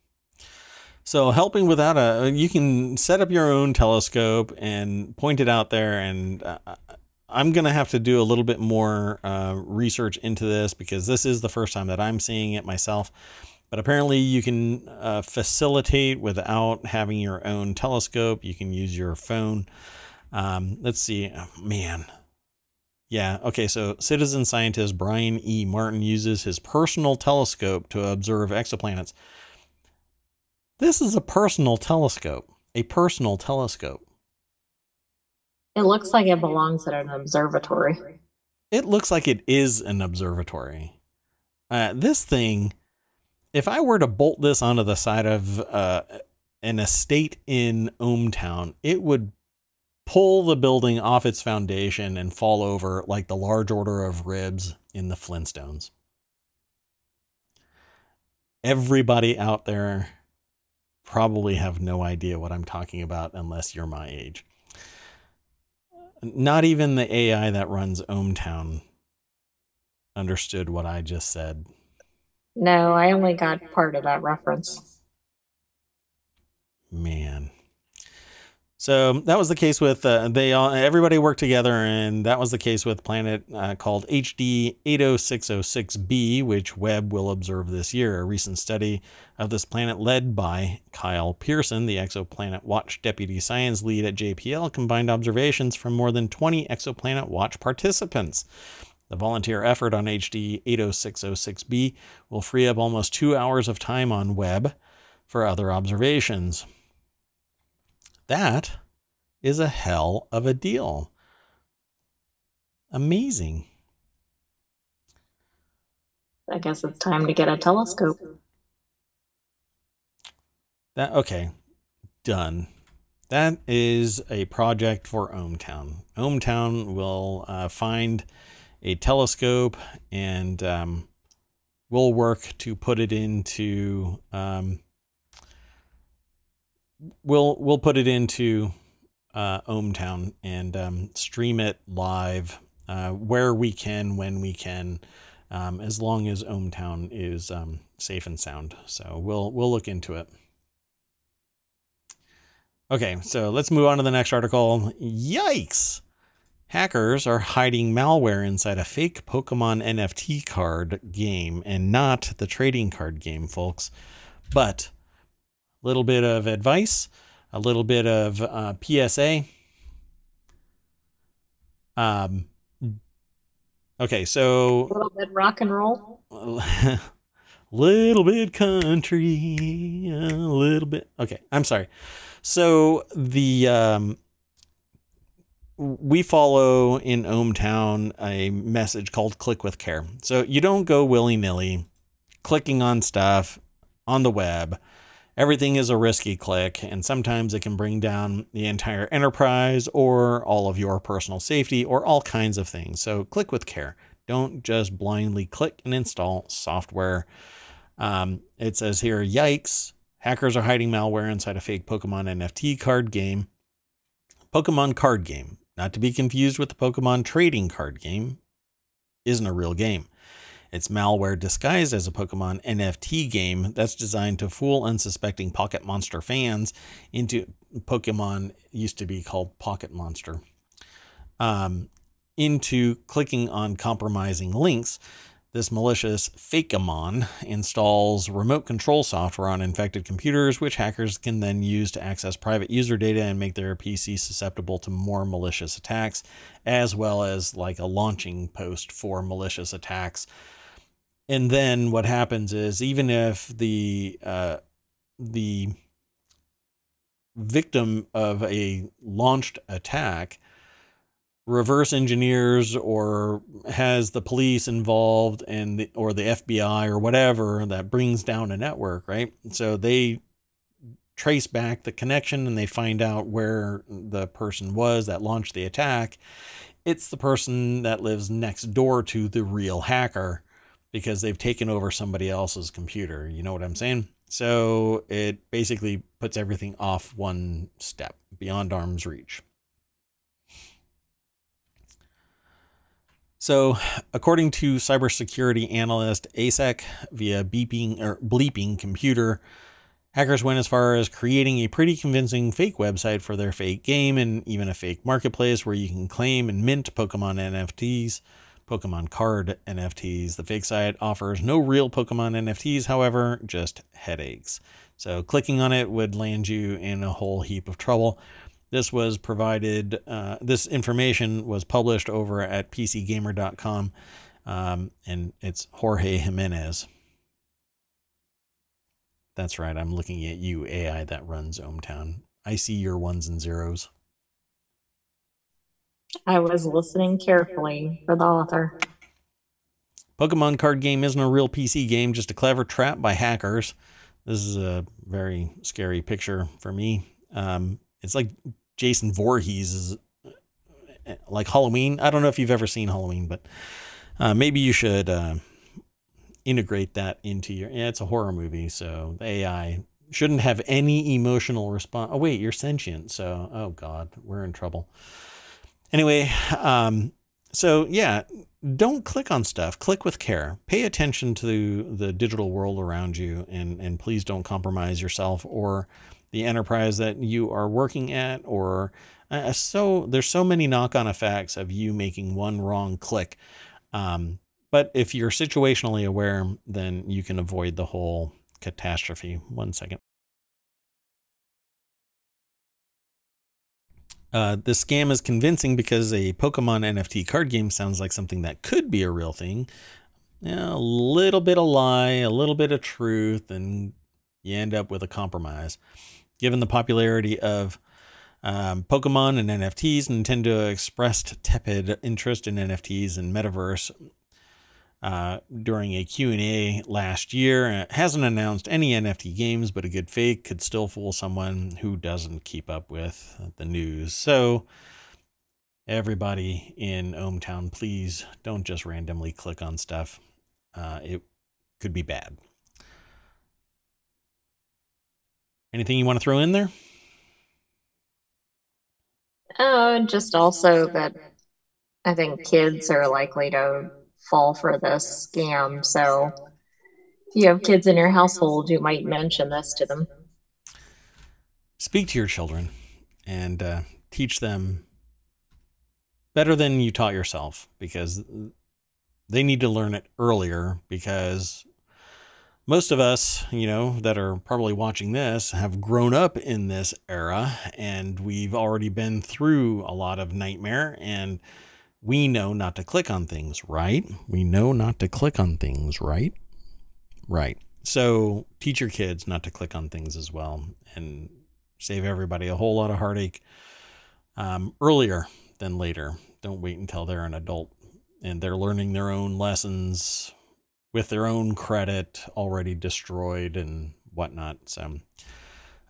So helping without you can set up your own telescope and point it out there. And I'm going to have to do a little bit more research into this because this is the first time that I'm seeing it myself. But apparently you can facilitate without having your own telescope. You can use your phone. Let's see. Oh, man. Yeah. Okay. So citizen scientist Brian E. Martin uses his personal telescope to observe exoplanets. This is a personal telescope. A personal telescope. It looks like it belongs at an observatory. It looks like it is an observatory. This thing, if I were to bolt this onto the side of an estate in ohmTown, it would pull the building off its foundation and fall over like the large order of ribs in the Flintstones. Everybody out there probably have no idea what I'm talking about unless you're my age. Not even the AI that runs ohmTown understood what I just said. No, I only got part of that reference. Man. So that was the case with everybody worked together, and that was the case with planet called HD 80606b, which Webb will observe this year. A recent study of this planet led by Kyle Pearson, the Exoplanet Watch Deputy Science Lead at JPL, combined observations from more than 20 Exoplanet Watch participants. The volunteer effort on HD 80606b will free up almost 2 hours of time on Webb for other observations. That is a hell of a deal. Amazing. I guess it's time to get a telescope. Okay, done. That is a project for ohmTown. ohmTown will find a telescope, and we'll work to put it into we'll put it into ohmTown and stream it live where we can, when we can, as long as ohmTown is safe and sound. So we'll look into it. Okay, so let's move on to the next article. Yikes! Hackers are hiding malware inside a fake Pokemon NFT card game, and not the trading card game, folks. But a little bit of advice, a little bit of PSA. Okay, so a little bit rock and roll, little bit country, a little bit. Okay, I'm sorry. So the we follow in ohmTown a message called click with care. So you don't go willy-nilly clicking on stuff on the web. Everything is a risky click, and sometimes it can bring down the entire enterprise or all of your personal safety or all kinds of things. So click with care. Don't just blindly click and install software. It says here, yikes, hackers are hiding malware inside a fake Pokemon NFT card game. Pokemon card game, not to be confused with the Pokemon trading card game, isn't a real game. It's malware disguised as a Pokemon NFT game that's designed to fool unsuspecting Pocket Monster fans into Pokemon used to be called Pocket Monster, into clicking on compromising links. This malicious Fakeamon installs remote control software on infected computers, which hackers can then use to access private user data and make their PC susceptible to more malicious attacks, as well as like a launching post for malicious attacks. And then what happens is, even if the victim of a launched attack reverse engineers or has the police involved and or the FBI or whatever, that brings down a network, right? So they trace back the connection and they find out where the person was that launched the attack. It's the person that lives next door to the real hacker, because they've taken over somebody else's computer. You know what I'm saying? So it basically puts everything off one step, beyond arm's reach. So according to cybersecurity analyst ASEC, via bleeping computer, hackers went as far as creating a pretty convincing fake website for their fake game, and even a fake marketplace where you can claim and mint Pokemon NFTs. Pokemon card NFTs. The fake site offers no real Pokemon NFTs, however, just headaches. So clicking on it would land you in a whole heap of trouble. This was provided, this information was published over at PCGamer.com, and it's Jorge Jimenez. That's right, I'm looking at you, AI that runs ohmTown. I see your ones and zeros. I was listening carefully for the author. Pokemon card game isn't a real PC game, just a clever trap by hackers. This is a very scary picture for me. It's like Jason Voorhees is like Halloween. I don't know if you've ever seen Halloween, but maybe you should integrate that into your... Yeah, it's a horror movie, so the AI shouldn't have any emotional response. Oh, wait, you're sentient, so... Oh, God, we're in trouble. Anyway, so yeah, don't click on stuff. Click with care. Pay attention to the digital world around you, and please don't compromise yourself or the enterprise that you are working at, or so there's so many knock-on effects of you making one wrong click. But if you're situationally aware, then you can avoid the whole catastrophe. 1 second. This scam is convincing because a Pokemon NFT card game sounds like something that could be a real thing. A little bit of lie, a little bit of truth, and you end up with a compromise. Given the popularity of Pokemon and NFTs, Nintendo expressed tepid interest in NFTs and Metaverse during a Q&A last year. It hasn't announced any NFT games, but a good fake could still fool someone who doesn't keep up with the news. So everybody in ohmTown, please don't just randomly click on stuff. It could be bad. Anything you want to throw in there? Just also that I think kids are likely to fall for this scam. So if you have kids in your household, you might mention this to them. Speak to your children and teach them better than you taught yourself, because they need to learn it earlier, because most of us, that are probably watching this have grown up in this era, and we've already been through a lot of nightmare, and we know not to click on things, right? We know not to click on things, right? Right. So teach your kids not to click on things as well, and save everybody a whole lot of heartache earlier than later. Don't wait until they're an adult and they're learning their own lessons with their own credit already destroyed and whatnot. So,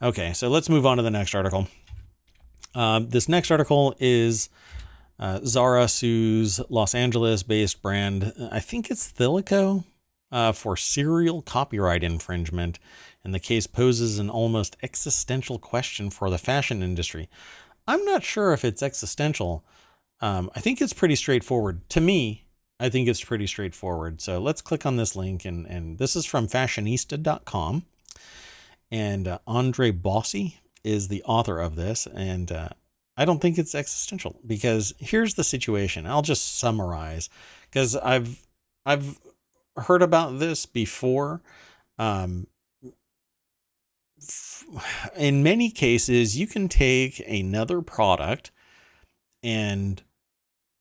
okay, so let's move on to the next article. This next article is Zara sues Los Angeles-based brand, I think it's Thilico, for serial copyright infringement, and the case poses an almost existential question for the fashion industry. I'm not sure if it's existential. I think it's pretty straightforward. To me, I think it's pretty straightforward. So let's click on this link, and this is from fashionista.com, and Andre Bossi is the author of this, and I don't think it's existential, because here's the situation. I'll just summarize, because I've heard about this before. In many cases, you can take another product and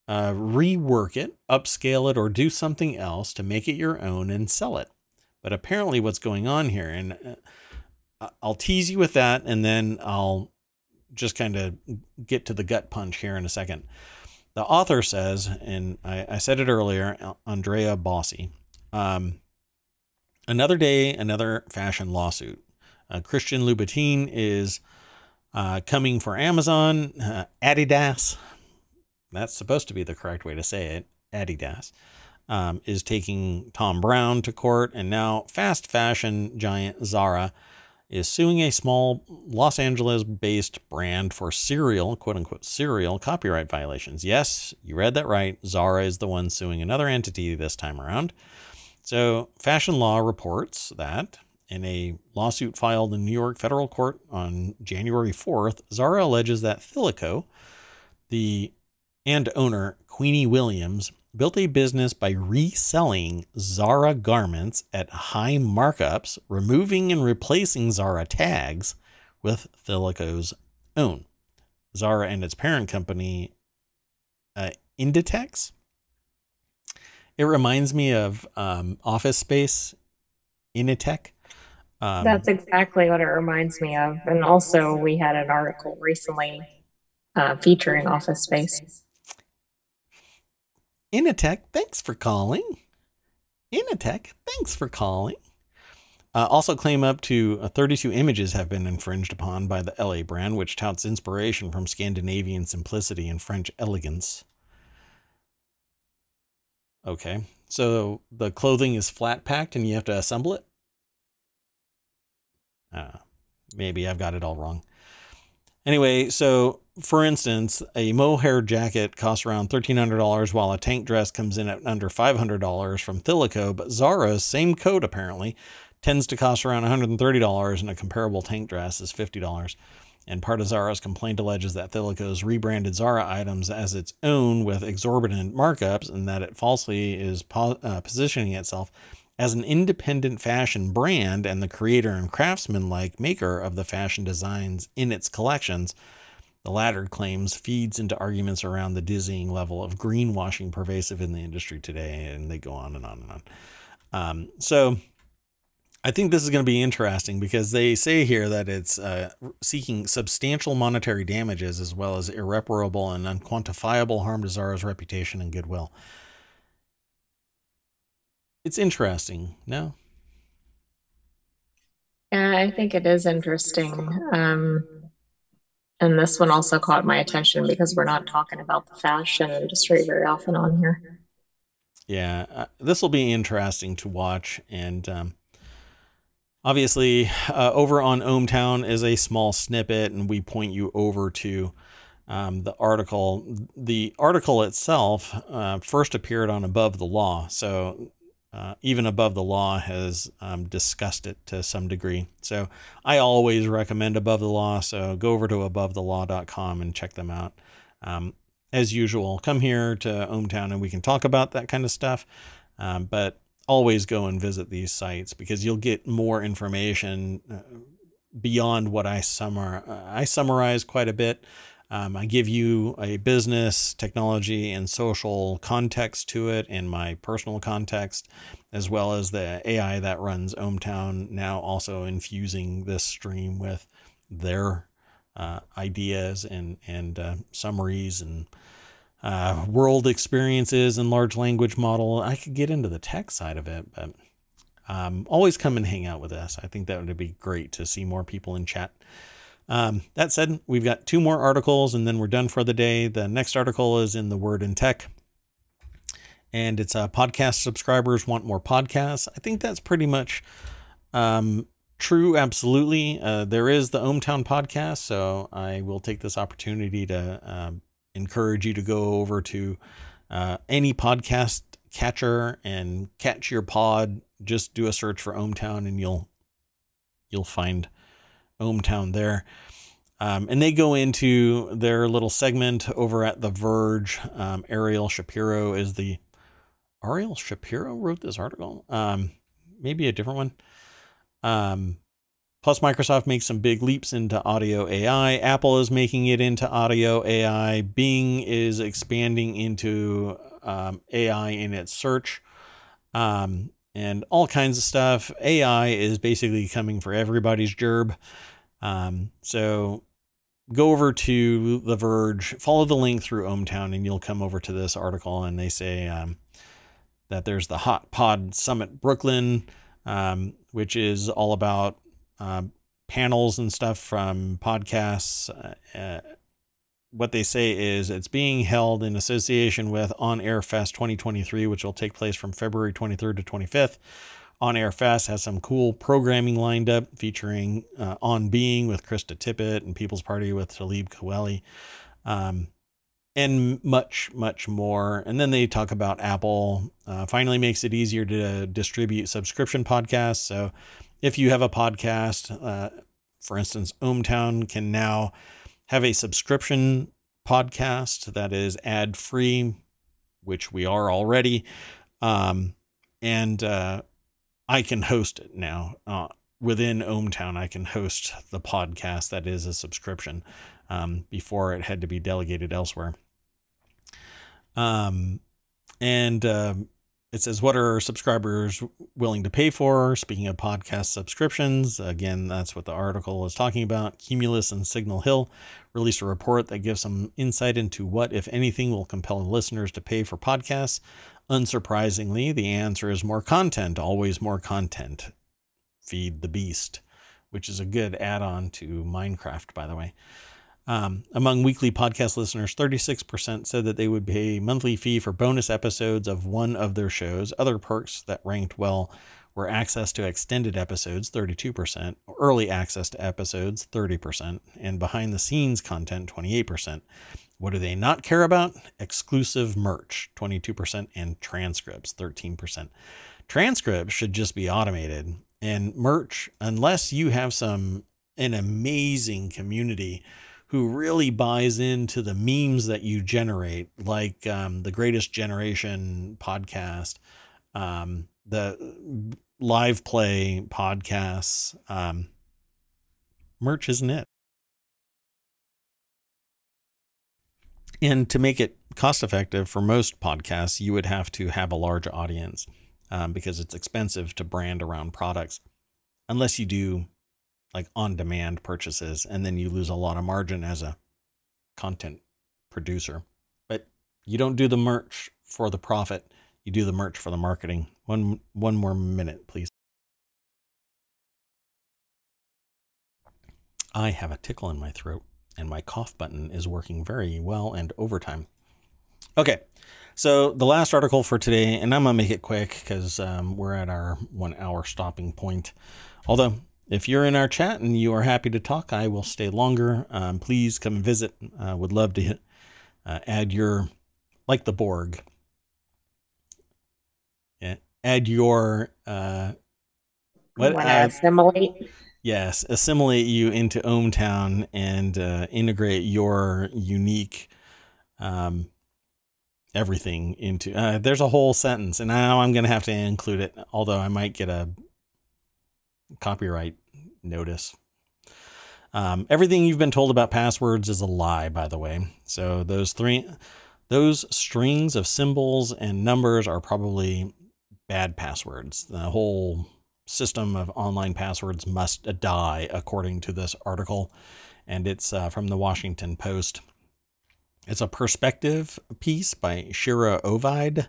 rework it, upscale it, or do something else to make it your own and sell it. But apparently what's going on here, and I'll tease you with that, and then I'll just kind of get to the gut punch here in a second. The author says, and I said it earlier, Andrea Bossi, another day, another fashion lawsuit. Christian Louboutin is coming for Amazon. Adidas, that's supposed to be the correct way to say it, Adidas, is taking Thom Browne to court. And now fast fashion giant Zara is suing a small Los Angeles-based brand for serial, quote-unquote, serial copyright violations. Yes, you read that right. Zara is the one suing another entity this time around. So Fashion Law reports that in a lawsuit filed in New York federal court on January 4th, Zara alleges that Thilico, and owner Queenie Williams, built a business by reselling Zara garments at high markups, removing and replacing Zara tags with Thilico's own. Zara and its parent company, Inditex. It reminds me of Office Space, Initech. That's exactly what it reminds me of. And also, we had an article recently featuring Office Space. Initech, thanks for calling. Initech, thanks for calling. Also claim up to 32 images have been infringed upon by the LA brand, which touts inspiration from Scandinavian simplicity and French elegance. Okay, so the clothing is flat packed and you have to assemble it? Maybe I've got it all wrong. Anyway, so for instance, a mohair jacket costs around $1,300 while a tank dress comes in at under $500 from Thilico, but Zara's same coat apparently tends to cost around $130, and a comparable tank dress is $50. And part of Zara's complaint alleges that Thilico's rebranded Zara items as its own with exorbitant markups, and that it falsely is positioning itself as an independent fashion brand and the creator and craftsman-like maker of the fashion designs in its collections. The latter claims feeds into arguments around the dizzying level of greenwashing pervasive in the industry today, and they go on and on and on. So I think this is going to be interesting because they say here that it's seeking substantial monetary damages as well as irreparable and unquantifiable harm to Zara's reputation and goodwill. It's interesting, no? Yeah, I think it is interesting. And this one also caught my attention because we're not talking about the fashion industry very often on here. Yeah, this will be interesting to watch. And obviously, over on ohmTown is a small snippet, and we point you over to the article. The article itself first appeared on Above the Law. So even Above the Law has discussed it to some degree. So I always recommend Above the Law. So go over to abovethelaw.com and check them out. As usual, come here to ohmTown and we can talk about that kind of stuff. But always go and visit these sites because you'll get more information beyond what I summarize quite a bit. I give you a business, technology, and social context to it, and my personal context, as well as the AI that runs ohmTown, now also infusing this stream with their ideas and summaries and world experiences and large language model. I could get into the tech side of it, but always come and hang out with us. I think that would be great to see more people in chat. That said, we've got 2 more articles and then we're done for the day. The next article is in the Word in Tech, and it's podcast subscribers want more podcasts. I think that's pretty much true. Absolutely. There is the ohmTown podcast. So I will take this opportunity to encourage you to go over to any podcast catcher and catch your pod. Just do a search for ohmTown and you'll find ohmTown there. And they go into their little segment over at The Verge. Ariel Shapiro wrote this article. Maybe a different one. Plus, Microsoft makes some big leaps into audio AI. Apple is making it into audio AI. Bing is expanding into AI in its search. And all kinds of stuff. AI is basically coming for everybody's gerb. So go over to The Verge, follow the link through ohmTown, and you'll come over to this article. And they say that there's the Hot Pod Summit Brooklyn, which is all about panels and stuff from podcasts. What they say is it's being held in association with On Air Fest 2023, which will take place from February 23rd to 25th. On Air Fest has some cool programming lined up featuring On Being with Krista Tippett and People's Party with Talib Kweli, and much, much more. And then they talk about Apple finally makes it easier to distribute subscription podcasts. So if you have a podcast, for instance, ohmTown can now have a subscription podcast that is ad-free, which we are already. And I can host it now. Within ohmTown, I can host the podcast that is a subscription. Before it had to be delegated elsewhere. It says, what are subscribers willing to pay for? Speaking of podcast subscriptions, again, that's what the article is talking about. Cumulus and Signal Hill released a report that gives some insight into what, if anything, will compel listeners to pay for podcasts. Unsurprisingly, the answer is more content, always more content. Feed the beast, which is a good add-on to Minecraft, by the way. Among weekly podcast listeners, 36% said that they would pay a monthly fee for bonus episodes of one of their shows. Other perks that ranked well were access to extended episodes, 32%, early access to episodes, 30%, and behind-the-scenes content, 28%. What do they not care about? Exclusive merch, 22%, and transcripts, 13%. Transcripts should just be automated. And merch, unless you have an amazing community who really buys into the memes that you generate, like the Greatest Generation podcast, the live play podcasts, merch isn't it. And to make it cost effective for most podcasts, you would have to have a large audience because it's expensive to brand around products, unless you do like on-demand purchases, and then you lose a lot of margin as a content producer. But you don't do the merch for the profit. You do the merch for the marketing. One more minute, please. I have a tickle in my throat, and my cough button is working very well and overtime. Okay, so the last article for today, and I'm going to make it quick because we're at our 1 hour stopping point. Although, if you're in our chat and you are happy to talk, I will stay longer. Please come and visit. Would love to add your, like the Borg. Yeah, add your, assimilate? Yes, assimilate you into ohmTown and integrate your unique everything into, there's a whole sentence, and now I'm going to have to include it, although I might get a copyright notice. Everything you've been told about passwords is a lie, by the way. So those strings of symbols and numbers are probably bad passwords. The whole system of online passwords must die, according to this article. And it's from the Washington Post. It's a perspective piece by Shira Ovid.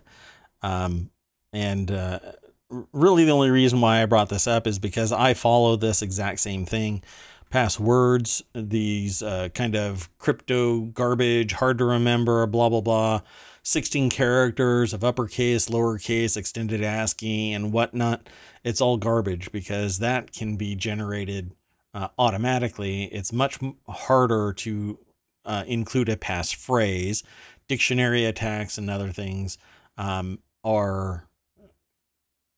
Really the only reason why I brought this up is because I follow this exact same thing. Passwords, these kind of crypto garbage, hard to remember, blah, blah, blah. 16 characters of uppercase, lowercase, extended ASCII, and whatnot. It's all garbage because that can be generated automatically. It's much harder to include a passphrase. Dictionary attacks and other things are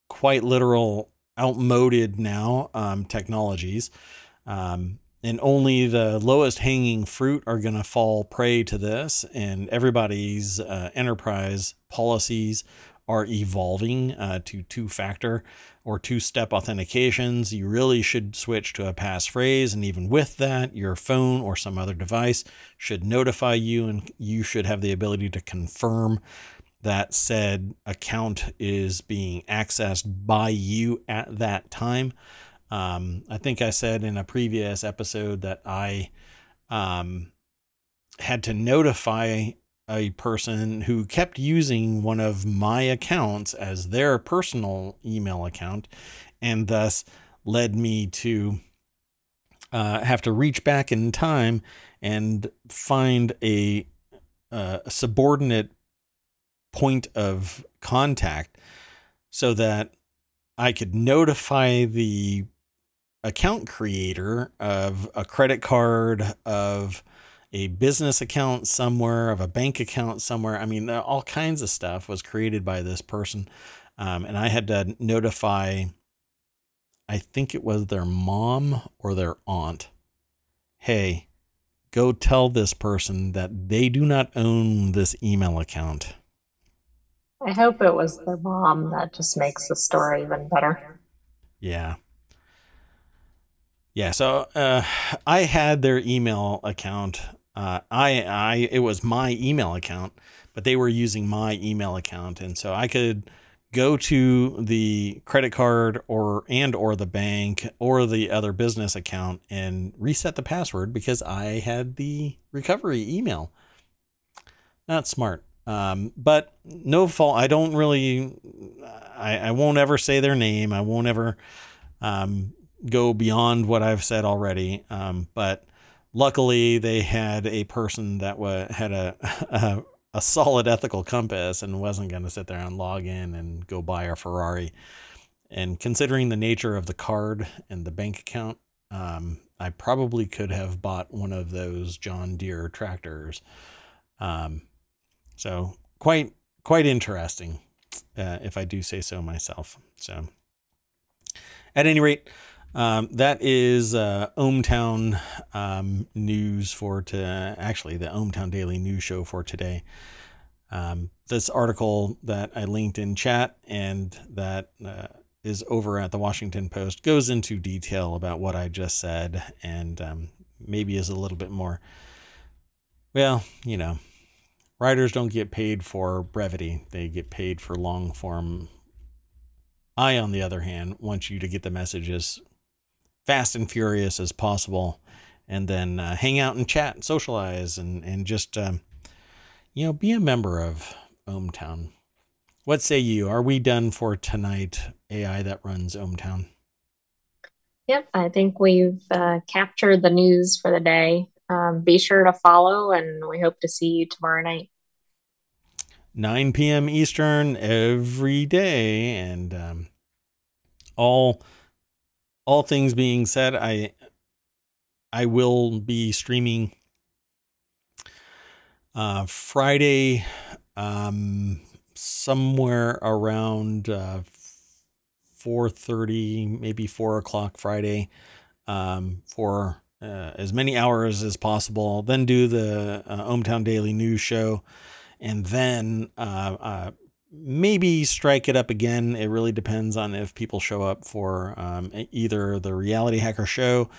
quite literal, outmoded now technologies. And only the lowest hanging fruit are going to fall prey to this, and everybody's enterprise policies are evolving to two-factor or two-step authentications. You really should switch to a passphrase, and even with that, your phone or some other device should notify you, and you should have the ability to confirm that said account is being accessed by you at that time. I think I said in a previous episode that I had to notify a person who kept using one of my accounts as their personal email account, and thus led me to have to reach back in time and find a subordinate point of contact so that I could notify the account creator of a credit card, of a business account somewhere, of a bank account somewhere. I mean, all kinds of stuff was created by this person. And I had to notify, I think it was their mom or their aunt. Hey, go tell this person that they do not own this email account. I hope it was their mom. That just makes the story even better. Yeah. Yeah, so I had their email account. It was my email account, but they were using my email account, and so I could go to the credit card or the bank or the other business account and reset the password because I had the recovery email. Not smart, but no fault. I don't really. I won't ever say their name. I won't ever. Go beyond what I've said already. But luckily they had a person that had a solid ethical compass and wasn't going to sit there and log in and go buy a Ferrari. And considering the nature of the card and the bank account, I probably could have bought one of those John Deere tractors. So quite interesting, if I do say so myself. So At any rate, that is ohmTown news for actually the ohmTown Daily News Show for today. This article that I linked in chat and that is over at the Washington Post goes into detail about what I just said, and maybe is a little bit more, well, writers don't get paid for brevity. They get paid for long form. I, on the other hand, want you to get the message as fast and furious as possible, and then hang out and chat and socialize and just, be a member of ohmTown. What say you? Are we done for tonight, AI that runs ohmTown? Yep, I think we've captured the news for the day. Be sure to follow, and we hope to see you tomorrow night. 9 p.m. Eastern every day, and all things being said, I will be streaming Friday, somewhere around 4:30, maybe 4 o'clock Friday, for as many hours as possible. Then do the ohmTown Daily News Show, and then maybe strike it up again. It really depends on if people show up for either the Reality Hacker Show.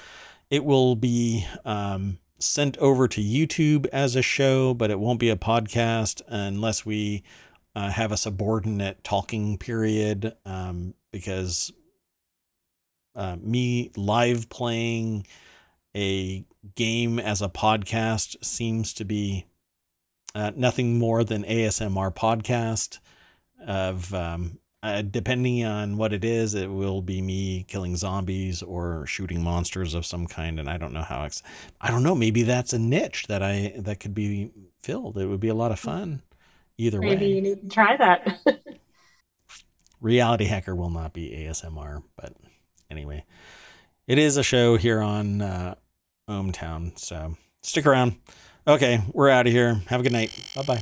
It will be sent over to YouTube as a show, but it won't be a podcast unless we have a subordinate talking period, because me live playing a game as a podcast seems to be nothing more than ASMR podcast of, depending on what it is, it will be me killing zombies or shooting monsters of some kind. And I don't know how, I don't know, maybe that's a niche that could be filled. It would be a lot of fun either way. Maybe you need to try that. Reality Hacker will not be ASMR, but anyway, it is a show here on ohmTown, so stick around. Okay, we're out of here. Have a good night. Bye-bye.